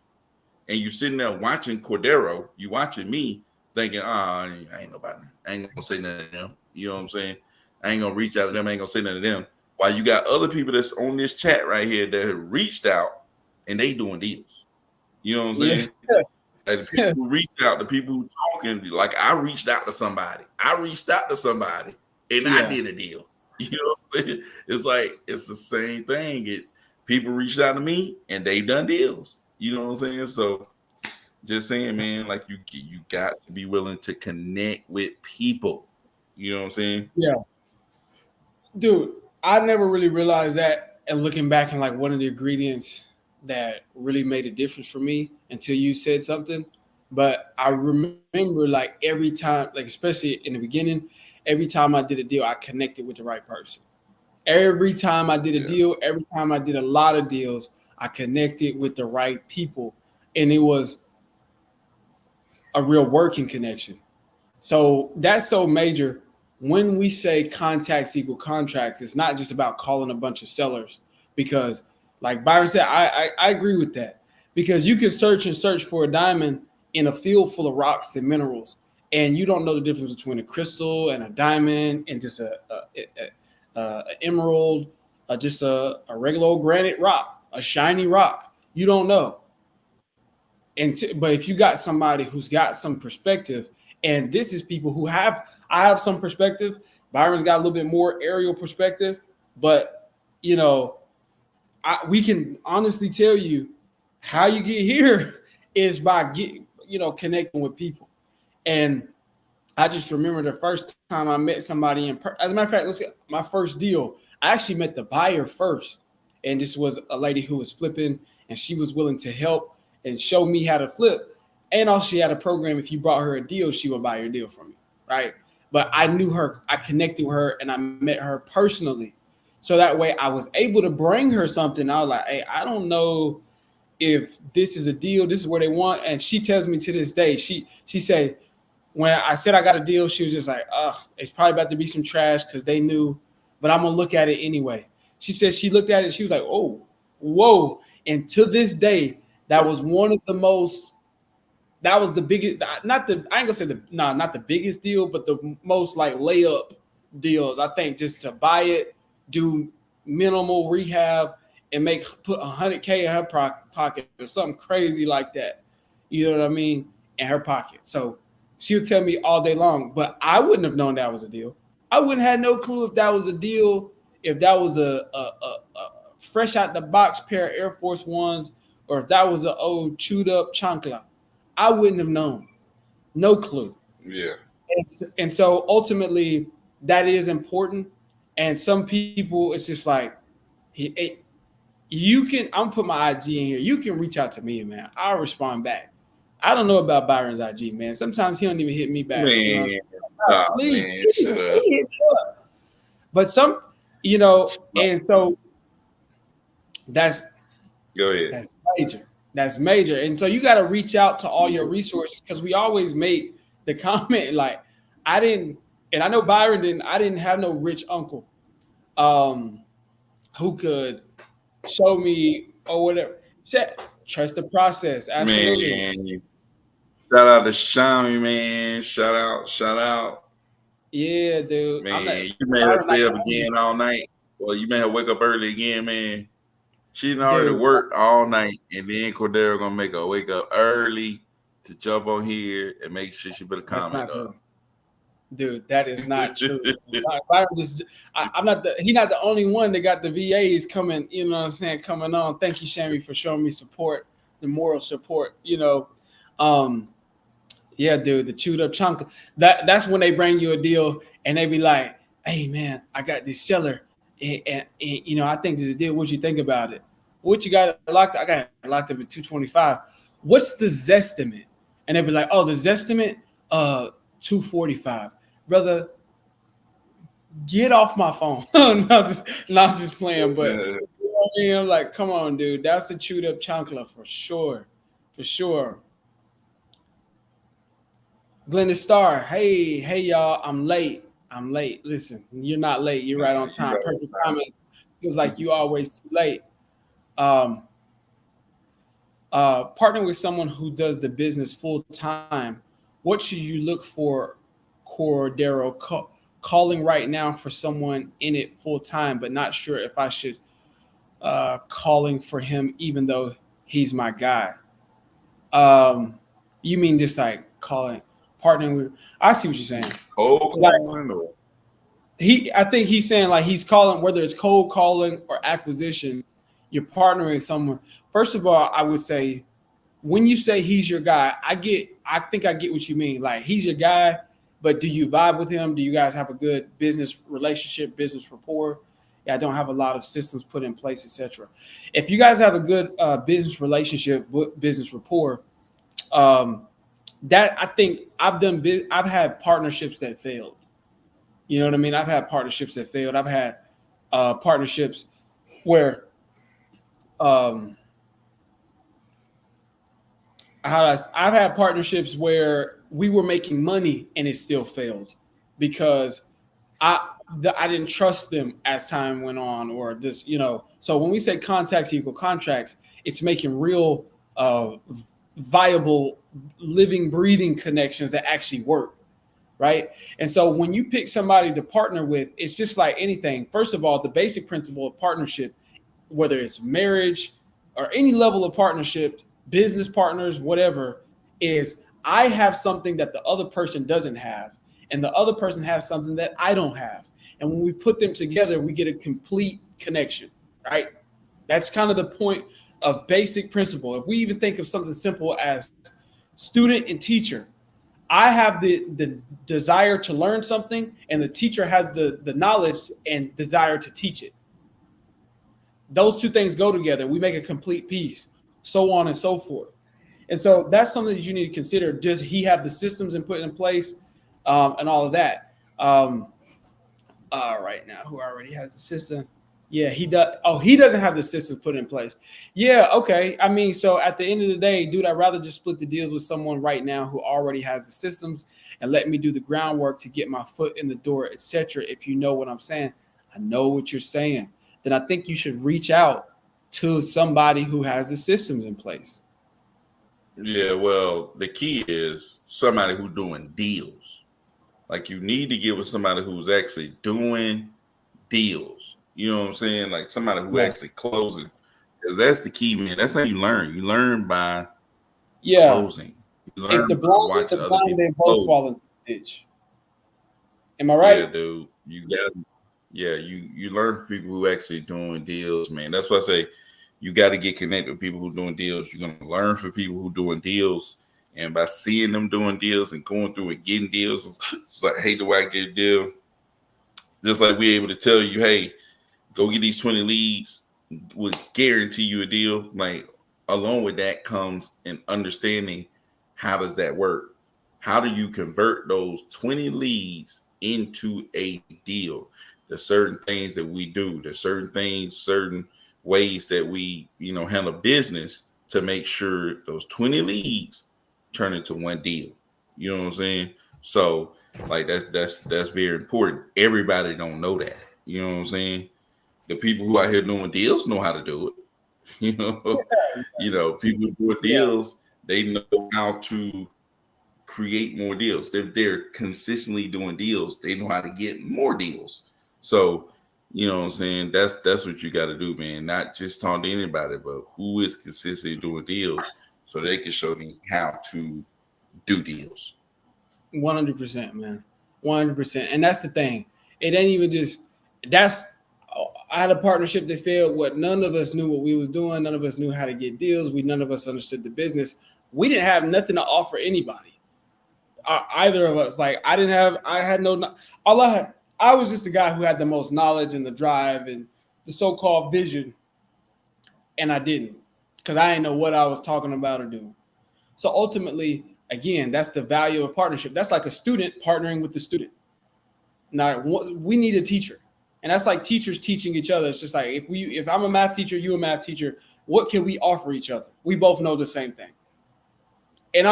And you sitting there watching Cordero, you watching me, thinking, I ain't nobody. I ain't gonna say nothing to them. You know what I'm saying? I ain't gonna reach out to them. I ain't gonna say nothing to them. While you got other people that's on this chat right here that have reached out and they doing deals. You know what I'm Yeah. saying? Like the people who reached out, the people who talking, like I reached out to somebody. And I Yeah. did a deal. You know what I'm saying? It's like it's the same thing. People reached out to me and they done deals. You know what I'm saying? So just saying, man, like you got to be willing to connect with people. You know what I'm saying? Yeah. Dude, I never really realized that. And looking back, and like one of the ingredients that really made a difference for me until you said something. But I remember like every time, like especially in the beginning, every time I did a deal, I connected with the right person. Every time I did a Yeah. deal, every time I did a lot of deals, I connected with the right people. And it was a real working connection. So that's so major. When we say contacts equal contracts, it's not just about calling a bunch of sellers because, like Byron said, I agree with that because you can search and search for a diamond in a field full of rocks and minerals, and you don't know the difference between a crystal and a diamond and just a emerald, just a regular old granite rock, a shiny rock. You don't know. But if you got somebody who's got some perspective, and this is people who I have some perspective. Byron's got a little bit more aerial perspective, but you know, we can honestly tell you how you get here is by connecting with people. And I just remember the first time I met somebody as a matter of fact, let's get my first deal. I actually met the buyer first, and this was a lady who was flipping, and she was willing to help and show me how to flip. And also, she had a program. If you brought her a deal, she would buy your deal from you, right? But I knew her, I connected with her, and I met her personally. So that way, I was able to bring her something. I was like, "Hey, I don't know if this is a deal. This is what they want." And she tells me to this day, she said, when I said I got a deal, she was just like, it's probably about to be some trash because they knew, but I'm gonna look at it anyway. She said she looked at it, she was like, oh, whoa. And to this day, that was one of the most, that was the biggest, not the, I ain't gonna say not the biggest deal, but the most like layup deals. I think just to buy it, do minimal rehab, and put 100K in her pocket or something crazy like that. You know what I mean? In her pocket. So she would tell me all day long, but I wouldn't have known that was a deal. I wouldn't have no clue if that was a deal, if that was a fresh out the box pair of Air Force Ones, or if that was an old chewed up chancla. I wouldn't have known. No clue. Yeah. And so ultimately, that is important. And some people, it's just like, you can. I'm put my IG in here. You can reach out to me, man. I'll respond back. I don't know about Byron's IG, man. Sometimes he don't even hit me back. Man, You know what I'm saying? nah, Please, man, shut up. hit me up. But some, you know, and so that's Go ahead. that's major. That's major. And so you got to reach out to all your resources because we always make the comment like, I didn't, and I know Byron didn't. I didn't have no rich uncle, who could show me or whatever. Trust the process. Absolutely. Man, shout out to Shami, man. Shout out. Yeah, dude. Man, you made her stay up again all night. Well, you made her wake up early again, man. She done already worked all night, and then Cordero gonna make her wake up early to jump on here and make sure she put a comment up. Dude, that is not true. I'm not he's not the only one that got the VAs coming, you know what I'm saying, coming on. Thank you, Shammy, for showing me support, the moral support, you know. Yeah, dude, the chewed up chunk. That's when they bring you a deal and they be like, hey man, I got this seller and you know, I think this is a deal. What you think about it? What you got locked? I got locked up at 225. What's the Zestimate? And they be like, oh, the Zestimate, 245. Brother, get off my phone. not just playing, but you know what I mean? I'm like, come on, dude. That's a chewed up chancla for sure. For sure. Glenda Starr, hey, y'all. I'm late. Listen, you're not late. You're right on time. Perfect comment. Feels like you always too late. Partner with someone who does the business full time. What should you look for, Cordero? Calling right now for someone in it full time, but not sure if I should calling for him, even though he's my guy. You mean just like partnering with? I see what you're saying. I think he's saying like he's calling, whether it's cold calling or acquisition, you're partnering someone. First of all, I would say when you say he's your guy, I think I get what you mean. Like he's your guy, but do you vibe with him? Do you guys have a good business relationship, business rapport? Yeah, I don't have a lot of systems put in place, etc. If you guys have a good business relationship, business rapport, that I think I've had partnerships that failed. You know what I mean? I've had partnerships that failed. I've had partnerships where I've had partnerships where we were making money and it still failed because I didn't trust them as time went on, or this, you know. So when we say contacts equal contracts, it's making real viable, living, breathing connections that actually work, right? And so when you pick somebody to partner with, it's just like anything. First of all, the basic principle of partnership, whether it's marriage or any level of partnership, business partners, whatever, is I have something that the other person doesn't have, and the other person has something that I don't have. And when we put them together, we get a complete connection, right? That's kind of the point of basic principle. If we even think of something simple as student and teacher, I have the desire to learn something, and the teacher has the knowledge and desire to teach it. Those two things go together. We make a complete piece, so on and so forth. And so that's something that you need to consider. Does he have the systems and put in place and all of that? Right now, who already has the system? Yeah, he does. Oh, he doesn't have the systems put in place. Yeah, okay. I mean, so at the end of the day, dude, I'd rather just split the deals with someone right now who already has the systems and let me do the groundwork to get my foot in the door, etc. If you know what I'm saying, I know what you're saying. Then I think you should reach out to somebody who has the systems in place. Yeah, well, the key is somebody who's doing deals. Like you need to get with somebody who's actually doing deals. You know what I'm saying? Like somebody who actually closing. Because that's the key, man. That's how you learn. You learn by closing. You learn if the blind, they both fall into the ditch. Am I right? Yeah, dude. You learn from people who actually doing deals, man. That's why I say you got to get connected with people who are doing deals. You're going to learn from people who are doing deals. And by seeing them doing deals and going through and getting deals, it's like, hey, do I get a deal? Just like we're able to tell you, hey, go get these 20 leads would guarantee you a deal. Like along with that comes an understanding how does that work? How do you convert those 20 leads into a deal? There's certain things that we do. There's certain things, certain ways that we, handle business to make sure those 20 leads turn into one deal. You know what I'm saying? So like that's very important. Everybody don't know that. You know what I'm saying? The people who out here doing deals know how to do it. People doing deals, they know how to create more deals. They're consistently doing deals. They know how to get more deals. So, you know what I'm saying? That's what you got to do, man. Not just talk to anybody, but who is consistently doing deals so they can show them how to do deals. 100%, man. 100%. And that's the thing. It ain't even just I had a partnership that failed. What none of us knew what we was doing. None of us knew how to get deals. None of us understood the business. We didn't have nothing to offer anybody. Either of us. Like I had no. I was just the guy who had the most knowledge and the drive and the so-called vision, and I didn't because I didn't know what I was talking about or doing. So ultimately, again, that's the value of a partnership. That's like a student partnering with the student. Now we need a teacher. And that's like teachers teaching each other. It's just like if I'm a math teacher, you a math teacher, what can we offer each other? We both know the same thing. And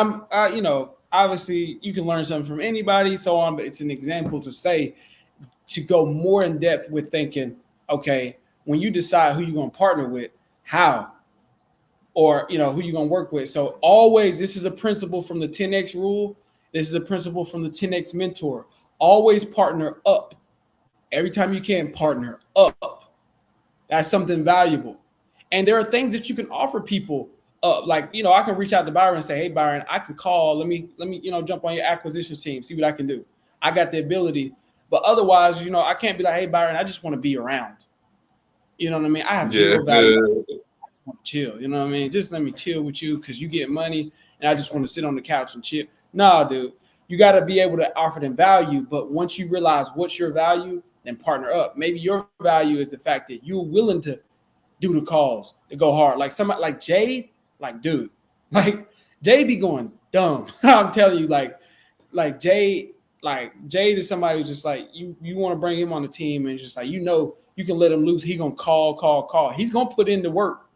obviously you can learn something from anybody, so on, but it's an example to go more in depth with thinking, okay, when you decide who you're going to partner with, how, or, who you're going to work with. So always, this is a principle from the 10X rule. This is a principle from the 10X mentor. Always partner up. Every time you can, partner up. That's something valuable. And there are things that you can offer people. I can reach out to Byron and say, hey, Byron, I can call. Let me, jump on your acquisitions team, see what I can do. I got the ability. But otherwise, I can't be like, hey, Byron, I just want to be around. You know what I mean? I have zero value. I just want to chill. You know what I mean? Just let me chill with you because you get money and I just want to sit on the couch and chill. Nah, dude. You got to be able to offer them value. But once you realize what's your value, then partner up. Maybe your value is the fact that you're willing to do the calls, to go hard. Like somebody like Jade, dude, Jade be going dumb. I'm telling you, like Jade is somebody who's just like, you want to bring him on the team and just like, you can let him loose. He going to call. He's going to put in the work.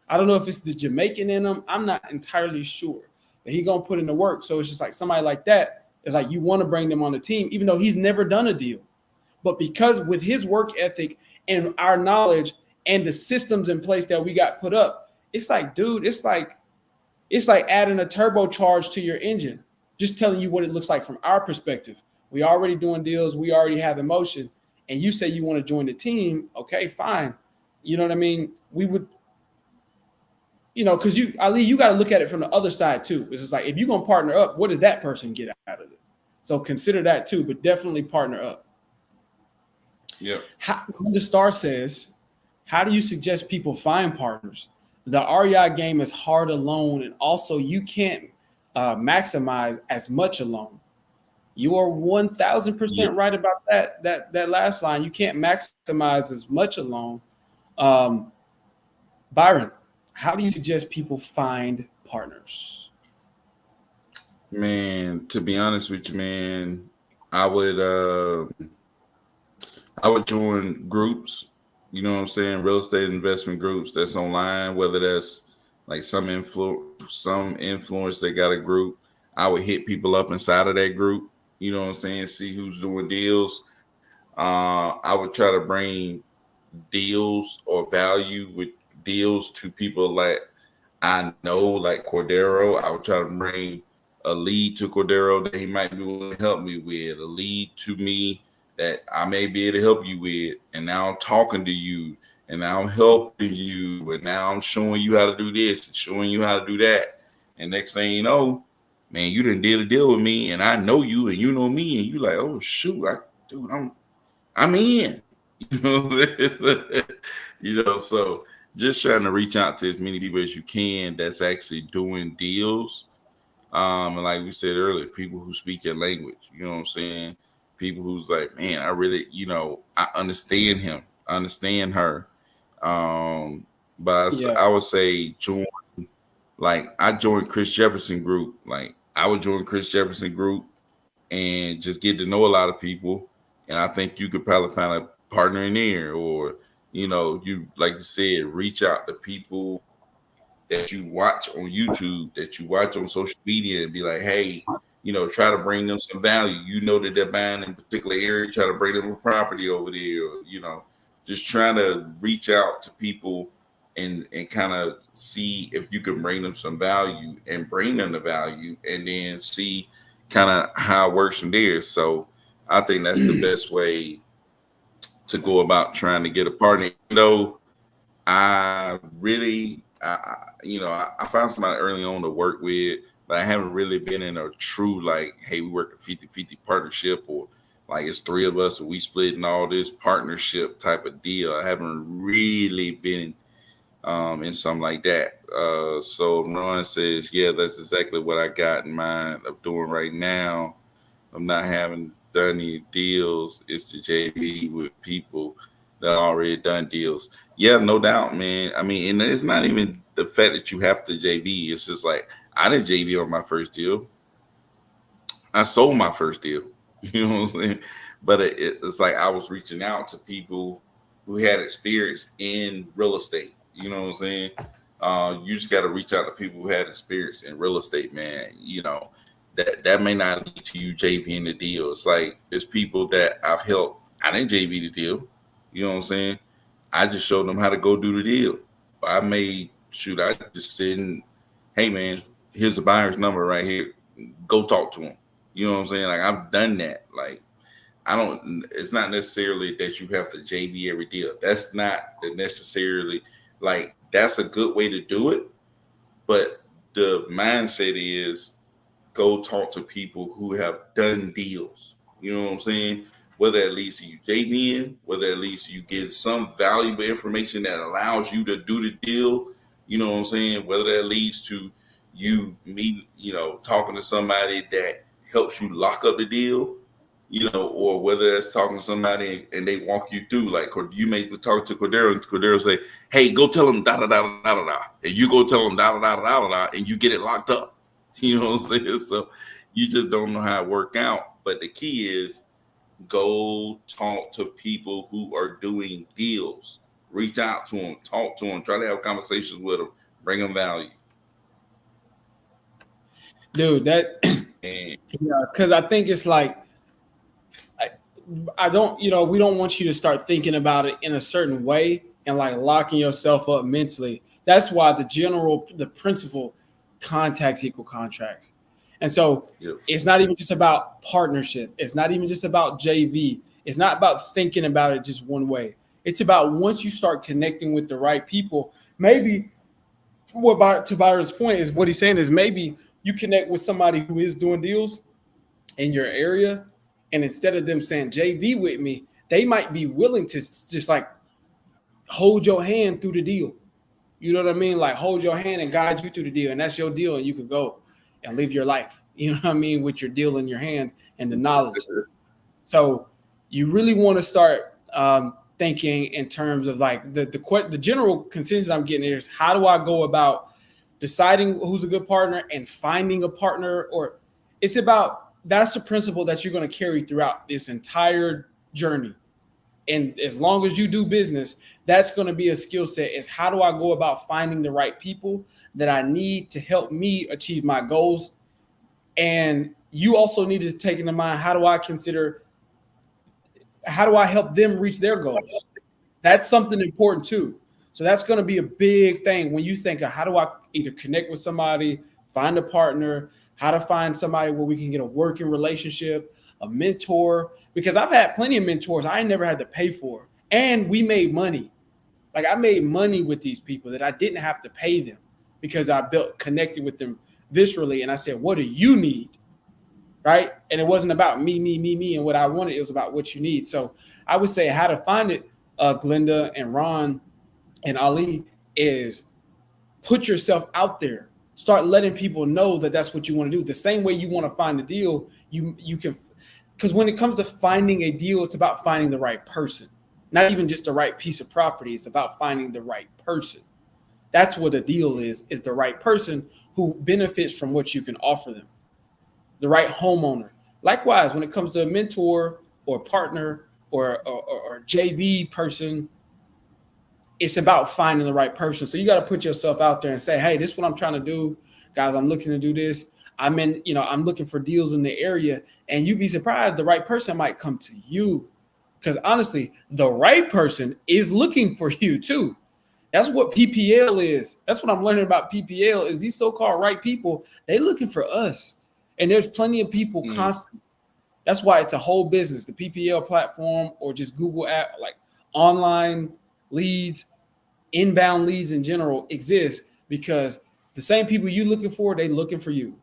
I don't know if it's the Jamaican in him. I'm not entirely sure, but he going to put in the work. So it's just like somebody like that is like, you want to bring them on the team, even though he's never done a deal. But because with his work ethic and our knowledge and the systems in place that we got put up, it's like, dude, it's like adding a turbocharge to your engine, just telling you what it looks like from our perspective. We already doing deals. We already have emotion. And you say you want to join the team. Okay, fine. You know what I mean? We would, because Ali, you got to look at it from the other side too. It's just like, if you're going to partner up, what does that person get out of it? So consider that too, but definitely partner up. Yeah. The star says, how do you suggest people find partners? The REI game is hard alone, and also you can't maximize as much alone. You are 1,000% right about that last line. You can't maximize as much alone. Byron, how do you suggest people find partners? Man, to be honest with you, man, I would join groups, you know what I'm saying, real estate investment groups that's online, whether that's like some influence that got a group. I would hit people up inside of that group, you know what I'm saying, see who's doing deals. I would try to bring deals or value with deals to people that I know, like Cordero. I would try to bring a lead to Cordero that he might be willing to help me with, a lead to me that I may be able to help you with. And now I'm talking to you, and now I'm helping you, and now I'm showing you how to do this and showing you how to do that. And next thing you know, man, you done did a deal with me, and I know you, and you know me, and you like, oh shoot, I'm in. So just trying to reach out to as many people as you can that's actually doing deals. And like we said earlier, people who speak your language, you know what I'm saying? People who's like, man, I really, I understand him, I understand her. But Yeah. I would say join, like I joined Chris Jefferson group. Like I would join Chris Jefferson group and just get to know a lot of people. And I think you could probably find a partner in there, or you like you said, reach out to people that you watch on YouTube, that you watch on social media, and be like, hey, try to bring them some value. You know that they're buying in a particular area, try to bring them a property over there, or, just trying to reach out to people and kind of see if you can bring them some value and bring them the value, and then see kind of how it works from there. So I think that's the best way to go about trying to get a partner. I really, I found somebody early on to work with, but I haven't really been in a true, like, hey, we work a 50-50 partnership, or like it's three of us and we split and all this partnership type of deal. I haven't really been in something like that. So Ron says, yeah, that's exactly what I got in mind of doing right now. I'm not having done any deals. It's the JV with people that already done deals. Yeah, no doubt, man. I mean, and it's not even the fact that you have to JV. It's just like I didn't JV on my first deal. I sold my first deal. You know what I'm saying? But it's like I was reaching out to people who had experience in real estate. You know what I'm saying? You just got to reach out to people who had experience in real estate, man. That may not lead to you JVing the deal. It's like it's people that I've helped. I didn't JV the deal. You know what I'm saying? I just showed them how to go do the deal. I just said, hey man, here's the buyer's number right here. Go talk to him. You know what I'm saying? Like I've done that. Like it's not necessarily that you have to JV every deal. That's not necessarily, like, that's a good way to do it. But the mindset is go talk to people who have done deals. You know what I'm saying? Whether that leads to you JVing, whether that leads to you getting some valuable information that allows you to do the deal. You know what I'm saying? Whether that leads to you talking to somebody that helps you lock up the deal, or whether that's talking to somebody and they walk you through, like you may be talking to Cordero and Cordero say, hey, go tell them da da da da da da, and you go tell them da da da da da, and you get it locked up. You know what I'm saying? So you just don't know how it work out. But the key is go talk to people who are doing deals. Reach out to them, talk to them, try to have conversations with them, bring them value. Dude, because I think it's like, I don't, we don't want you to start thinking about it in a certain way and like locking yourself up mentally. That's why the principle, contacts equal contracts. And so It's not even just about partnership. It's not even just about JV. It's not about thinking about it just one way. It's about once you start connecting with the right people, maybe to Byron's point is what he's saying is maybe you connect with somebody who is doing deals in your area. And instead of them saying JV with me, they might be willing to just like hold your hand through the deal. You know what I mean? Like hold your hand and guide you through the deal. And that's your deal. And you could go and live your life. You know what I mean? With your deal in your hand and the knowledge. So you really want to start thinking in terms of like the general consensus I'm getting here is how do I go about deciding who's a good partner and finding a partner? Or it's about, that's a principle that you're going to carry throughout this entire journey. And as long as you do business, that's going to be a skill set, is how do I go about finding the right people that I need to help me achieve my goals? And you also need to take into mind, how do I help them reach their goals? That's something important too. So that's going to be a big thing when you think of how do I either connect with somebody, find a partner, how to find somebody where we can get a working relationship, a mentor, because I've had plenty of mentors I never had to pay for, and we made money. Like I made money with these people that I didn't have to pay them because I connected with them viscerally. And I said, what do you need? Right. And it wasn't about me, and what I wanted. It was about what you need. So I would say how to find it, Glenda and Ron and Ali, is put yourself out there. Start letting people know that that's what you want to do. The same way you want to find a deal, you can, because when it comes to finding a deal, it's about finding the right person, not even just the right piece of property. It's about finding the right person. That's what the deal is the right person who benefits from what you can offer them, the right homeowner. Likewise, when it comes to a mentor or partner or JV person, it's about finding the right person. So you got to put yourself out there and say, hey, this is what I'm trying to do. Guys, I'm looking to do this. I'm looking for deals in the area. And you'd be surprised, the right person might come to you. Because honestly, the right person is looking for you too. That's what PPL is. That's what I'm learning about PPL is these so-called right people, they looking for us. And there's plenty of people constantly. That's why it's a whole business, the PPL platform or just Google app, like online leads, inbound leads in general exist because the same people you looking for, they looking for you.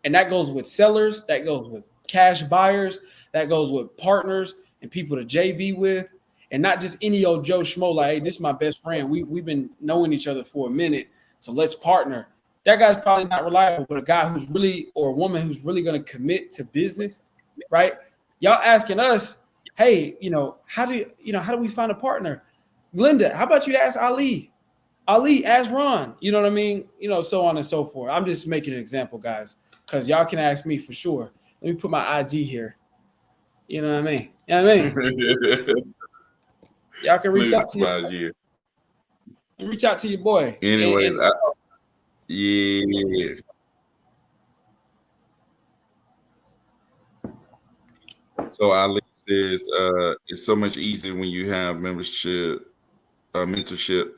And that goes with sellers, that goes with cash buyers, that goes with partners and people to JV with, and not just any old Joe Schmo like, hey, this is my best friend. We've been knowing each other for a minute, so let's partner. That guy's probably not reliable, but a guy who's really, or a woman who's really going to commit to business, right? Y'all asking us, hey, how do we find a partner? Linda, how about you ask Ali? Ali, ask Ron. You know what I mean? So on and so forth. I'm just making an example, guys, because y'all can ask me for sure. Let me put my IG here. You know what I mean? You know what I mean? Y'all can reach out to reach out to your boy. Anyway, yeah. So Ali says it's so much easier when you have mentorship. The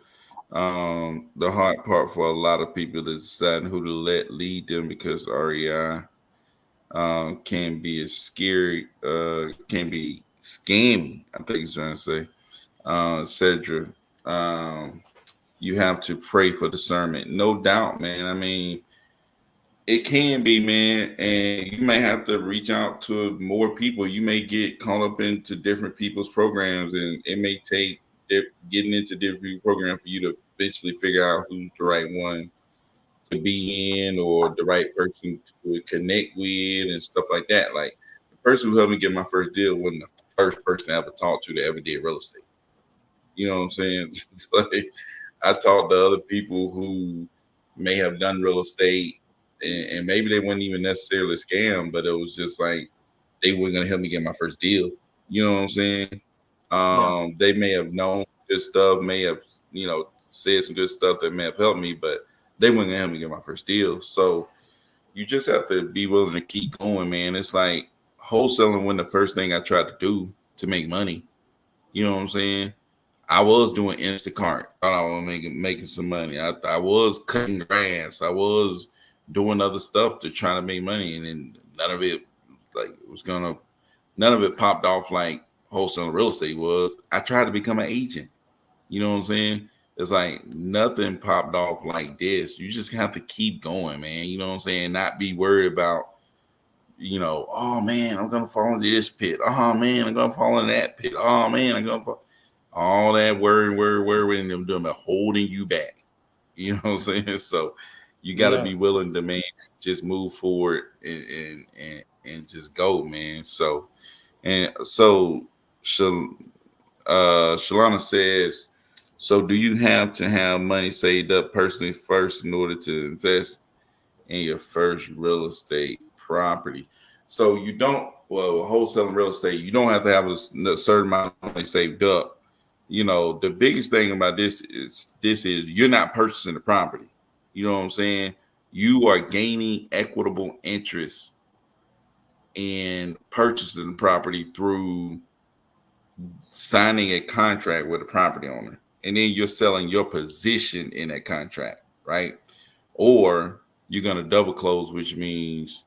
hard part for a lot of people is deciding who to let lead them because REI can be scary, can be scammy. I think he's trying to say, Cedric. You have to pray for discernment, no doubt, man. I mean, it can be, man, and you may have to reach out to more people. You may get caught up into different people's programs, and it may take getting into different programs for you to eventually figure out who's the right one to be in or the right person to connect with and stuff like that. Like the person who helped me get my first deal wasn't the first person I ever talked to that ever did real estate. You know what I'm saying? It's like I talked to other people who may have done real estate and maybe they weren't even necessarily a scam, but it was just like they weren't going to help me get my first deal. You know what I'm saying? They may have known good stuff, may have, said some good stuff that may have helped me, but they weren't going to help me get my first deal. So you just have to be willing to keep going, man. It's like wholesaling wasn't the first thing I tried to do to make money. You know what I'm saying? I was doing Instacart. Thought I was making some money. I was cutting grass. I was doing other stuff to try to make money, and then none of it popped off like wholesaling real estate was. I tried to become an agent. You know what I'm saying? It's like nothing popped off like this. You just have to keep going, man. You know what I'm saying? Not be worried about, oh man, I'm gonna fall into this pit. Oh man, I'm gonna fall into that pit. Oh man, I'm gonna fall. All that worry, and them doing holding you back. You know what I'm saying? So you got to be willing to, man, just move forward and just go, man. So Shalana says, so do you have to have money saved up personally first in order to invest in your first real estate property? So you don't, wholesaling real estate, you don't have to have a certain amount of money saved up. The biggest thing about this is you're not purchasing the property. You know what I'm saying? You are gaining equitable interest in purchasing the property through signing a contract with a property owner. And then you're selling your position in that contract, right? Or you're going to double close, which means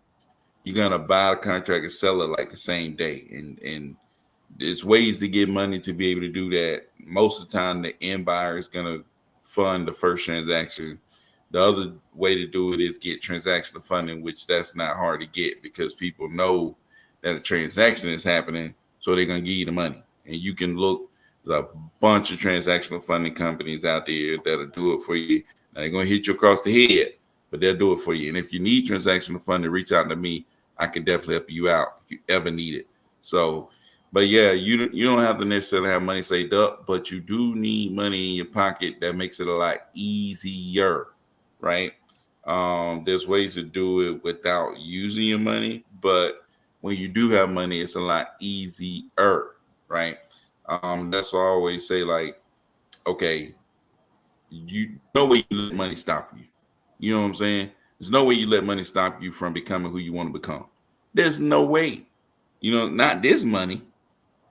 you're going to buy a contract and sell it like the same day. And there's ways to get money to be able to do that. Most of the time, the end buyer is going to fund the first transaction. The other way to do it is get transactional funding, which that's not hard to get because people know that a transaction is happening, so they're going to give you the money. And you can look, there's a bunch of transactional funding companies out there that'll do it for you. Now, they're going to hit you across the head, but they'll do it for you. And if you need transactional funding, reach out to me. I can definitely help you out if you ever need it. So But yeah, you don't have to necessarily have money saved up, but you do need money in your pocket that makes it a lot easier, right? There's ways to do it without using your money, but when you do have money, it's a lot easier, right? That's why I always say, like, okay, you no way you let money stop you. You know what I'm saying? There's no way you let money stop you from becoming who you want to become. There's no way. You know, not this money.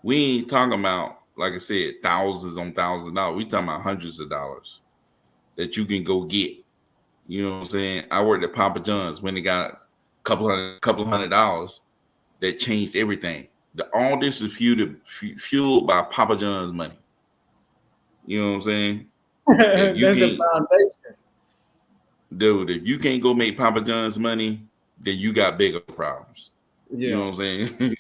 We ain't talking about, like I said, thousands on thousands of dollars. We talking about hundreds of dollars that you can go get. You know what I'm saying? I worked at Papa John's when they got a couple hundred dollars that changed everything. All this is fueled by Papa John's money. You know what I'm saying? If you That's the can't, foundation. dude, if you can't go make Papa John's money, then you got bigger problems. You know Yeah. what I'm saying?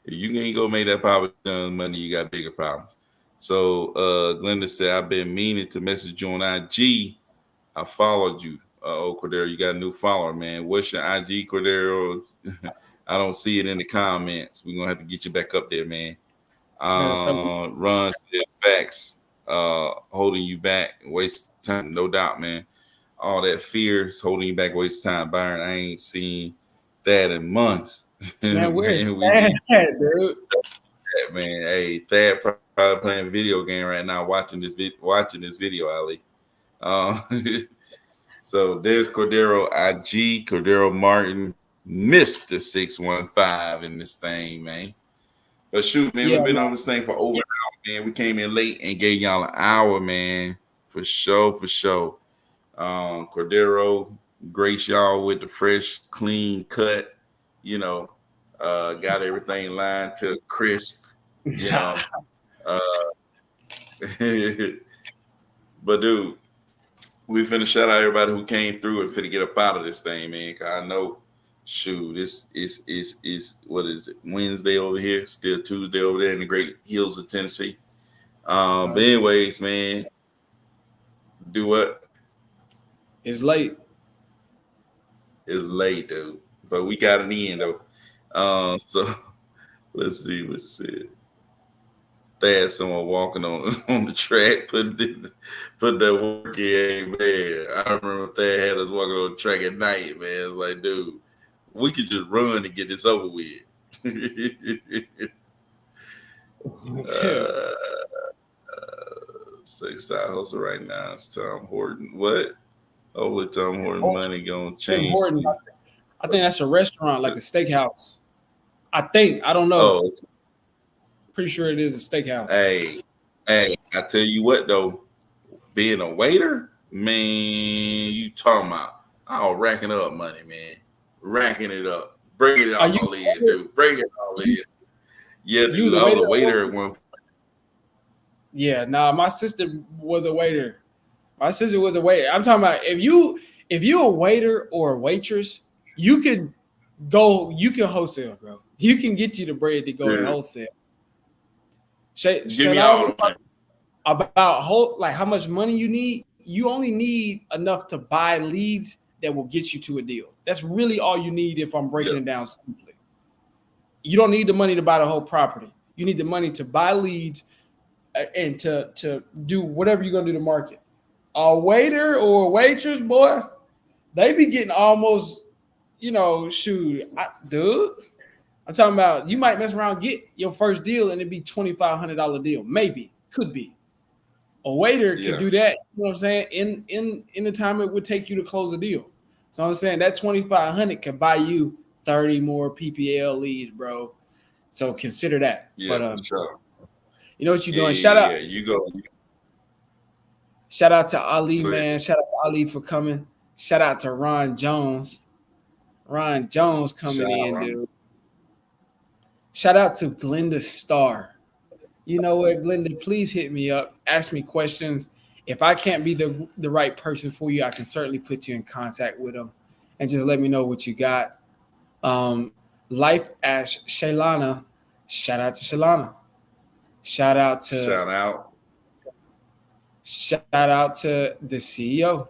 If you can't go make that Papa John's money, you got bigger problems. So Glenda said, I've been meaning to message you on IG. I followed you. Cordero, you got a new follower, man. What's your IG, Cordero? I don't see it in the comments. We're gonna have to get you back up there, man. Ron said facts, holding you back, waste time, no doubt, man. All that fear is holding you back, waste time. Byron, I ain't seen that in months. Man, where's Man, that, dude? man. Hey, Thad probably playing video game right now, watching this video, Ali. So there's Cordero IG, Cordero Martin, Mr. 615 in this thing, man. But shoot, man, we've been on this thing for over an hour, man. We came in late and gave y'all an hour, man. For sure, for sure. Cordero, grace y'all with the fresh, clean cut, you know, got everything lined to crisp, you know. But dude, we finna shout out everybody who came through and finna get up out of this thing, man. Cause I know, shoot, this is what is it? Wednesday over here, still Tuesday over there in the great hills of Tennessee. But anyways, man, do what? It's late. It's late, dude. But we got it in though. So let's see what it said. Thad, someone walking on the track, put that work in, man. I remember Thad had us walking on the track at night, man. It's like, dude, we could just run and get this over with. Say side hustle right now. It's Tom Horton. What? Hopefully Tom Horton money gonna change. Horton. I think that's a restaurant, like a steakhouse. I think. I don't know. Oh, pretty sure it is a steakhouse. Hey, I tell you what though, being a waiter, man, you talking about racking up money, man. Racking it up. Bring it all in, dude. Bring it all in. Yeah, dude, I was a waiter at one point. Yeah, nah, my sister was a waiter. My sister was a waiter. I'm talking about if you're a waiter or a waitress, you can wholesale, bro. You can get you the bread to go in wholesale. Give me all about how much money you need. You only need enough to buy leads that will get you to a deal. That's really all you need if I'm breaking it down simply. You don't need the money to buy the whole property. You need the money to buy leads and to do whatever you're going to do to market. A waiter or a waitress, boy, they be getting almost, dude. I'm talking about you might mess around, get your first deal, and it'd be $2,500 deal. Maybe, could be. A waiter could do that, you know what I'm saying, in the time it would take you to close a deal. So I'm saying that $2,500 could buy you 30 more PPL leads, bro. So consider that. Yeah, but sure. You know what you're doing. Shout out. Yeah, you go. Shout out to Ali, man. Shout out to Ali for coming. Shout out to Ron Jones. Ron Jones coming in, dude. Shout out to Glenda Starr. You know what, Glenda? Please hit me up. Ask me questions. If I can't be the right person for you, I can certainly put you in contact with them. And just let me know what you got. Life as Shaylana. Shout out to Shaylana. Shout out to the CEO.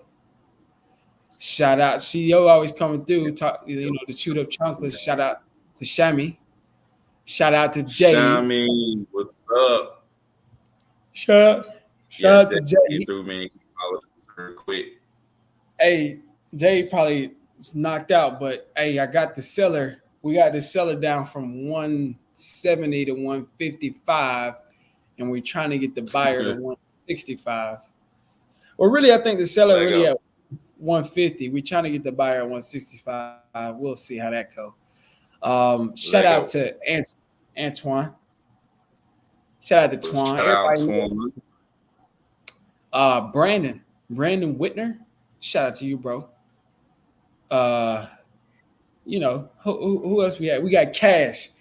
Shout out CEO always coming through. Talk, the chewed up chunkless. Shout out to Shammy. Shout out to Jay. Shami, what's up? Shout out to Jay. Get through, man. Quick. Hey, Jay probably is knocked out, but hey, I got the seller. We got the seller down from 170 to 155, and we're trying to get the buyer to 165. Well, really, I think the seller really at 150. We're trying to get the buyer at 165. We'll see how that goes. Shout out to Antoine. Shout out to Twan. Shout out Twan. Brandon Whitner. Shout out to you, bro. You know, who else we had? We got Cash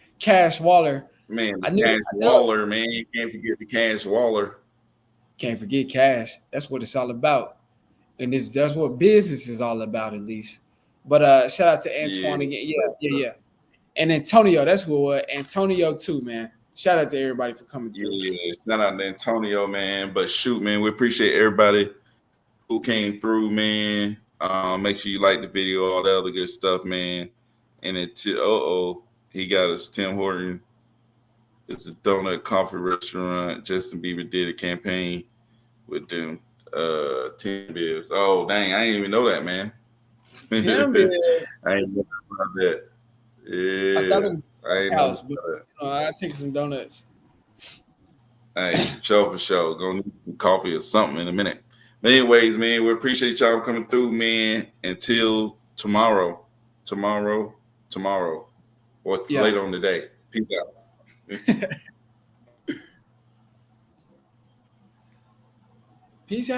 Waller. Man, Cash Waller, man. You can't forget the Cash Waller. Can't forget Cash. That's what it's all about. And that's what business is all about, at least. But shout out to Antoine again. Yeah. And Antonio, that's who it was. Antonio too, man. Shout out to everybody for coming through. Yeah, shout out to Antonio, man. But shoot, man, we appreciate everybody who came through, man. Make sure you like the video, all the other good stuff, man. And he got us Tim Horton. It's a donut coffee restaurant. Justin Bieber did a campaign with them 10 bibs. Oh, dang, I didn't even know that, man. 10 bibs. I didn't know about that. Yeah, I thought it was house, but I'll take some donuts. Hey, show for sure. Gonna need some coffee or something in a minute. But anyways, man, we appreciate y'all coming through, man. Until tomorrow, or later on today. Peace out. Peace out.